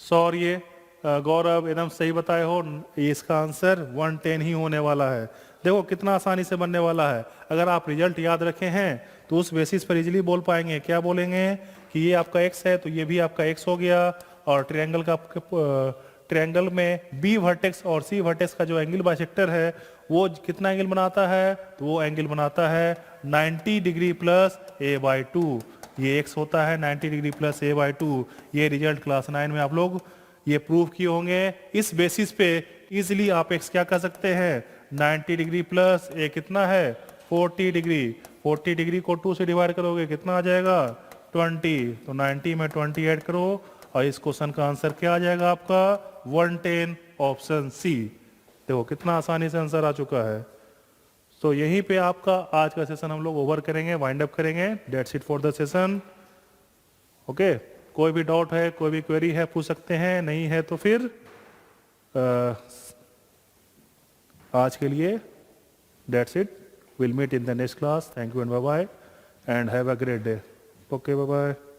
सॉरी, ये गौरव एकदम सही बताए हो। इसका आंसर 110 ही होने वाला है। देखो कितना आसानी से बनने वाला है। अगर आप रिजल्ट याद रखे हैं तो उस बेसिस पर इजीली बोल पाएंगे। क्या बोलेंगे कि ये आपका x है तो ये भी आपका x हो गया। और ट्रायंगल में B वर्टेक्स और C वर्टेक्स का जो एंगल बाइसेक्टर है वो कितना एंगल बनाता है? तो वो एंगल बनाता है 90 डिग्री प्लस a/2। ये x होता है 90 डिग्री प्लस a/2। ये रिजल्ट क्लास 9 में आप लोग ये प्रूव किए होंगे। इस बेसिस पे इजीली आप x क्या कर सकते हैं? 90 डिग्री प्लस a कितना है 40 डिग्री। 40 डिग्री को 2 से डिवाइड करोगे कितना आ जाएगा 20। तो 90 में 20 ऐड करो और इस क्वेश्चन का आंसर क्या आ जाएगा आपका 110, ऑप्शन सी। देखो कितना आसानी से आंसर आ चुका है। तो यहीं पे आपका आज का सेशन हम लोग ओवर करेंगे, वाइंड अप करेंगे। That's it for the session. Okay, कोई भी डाउट है, कोई भी क्वेरी है पूछ सकते हैं, नहीं है तो फिर आज के लिए that's it. We'll meet in the next class. Thank you and bye bye, and have a great day. Okay, bye bye.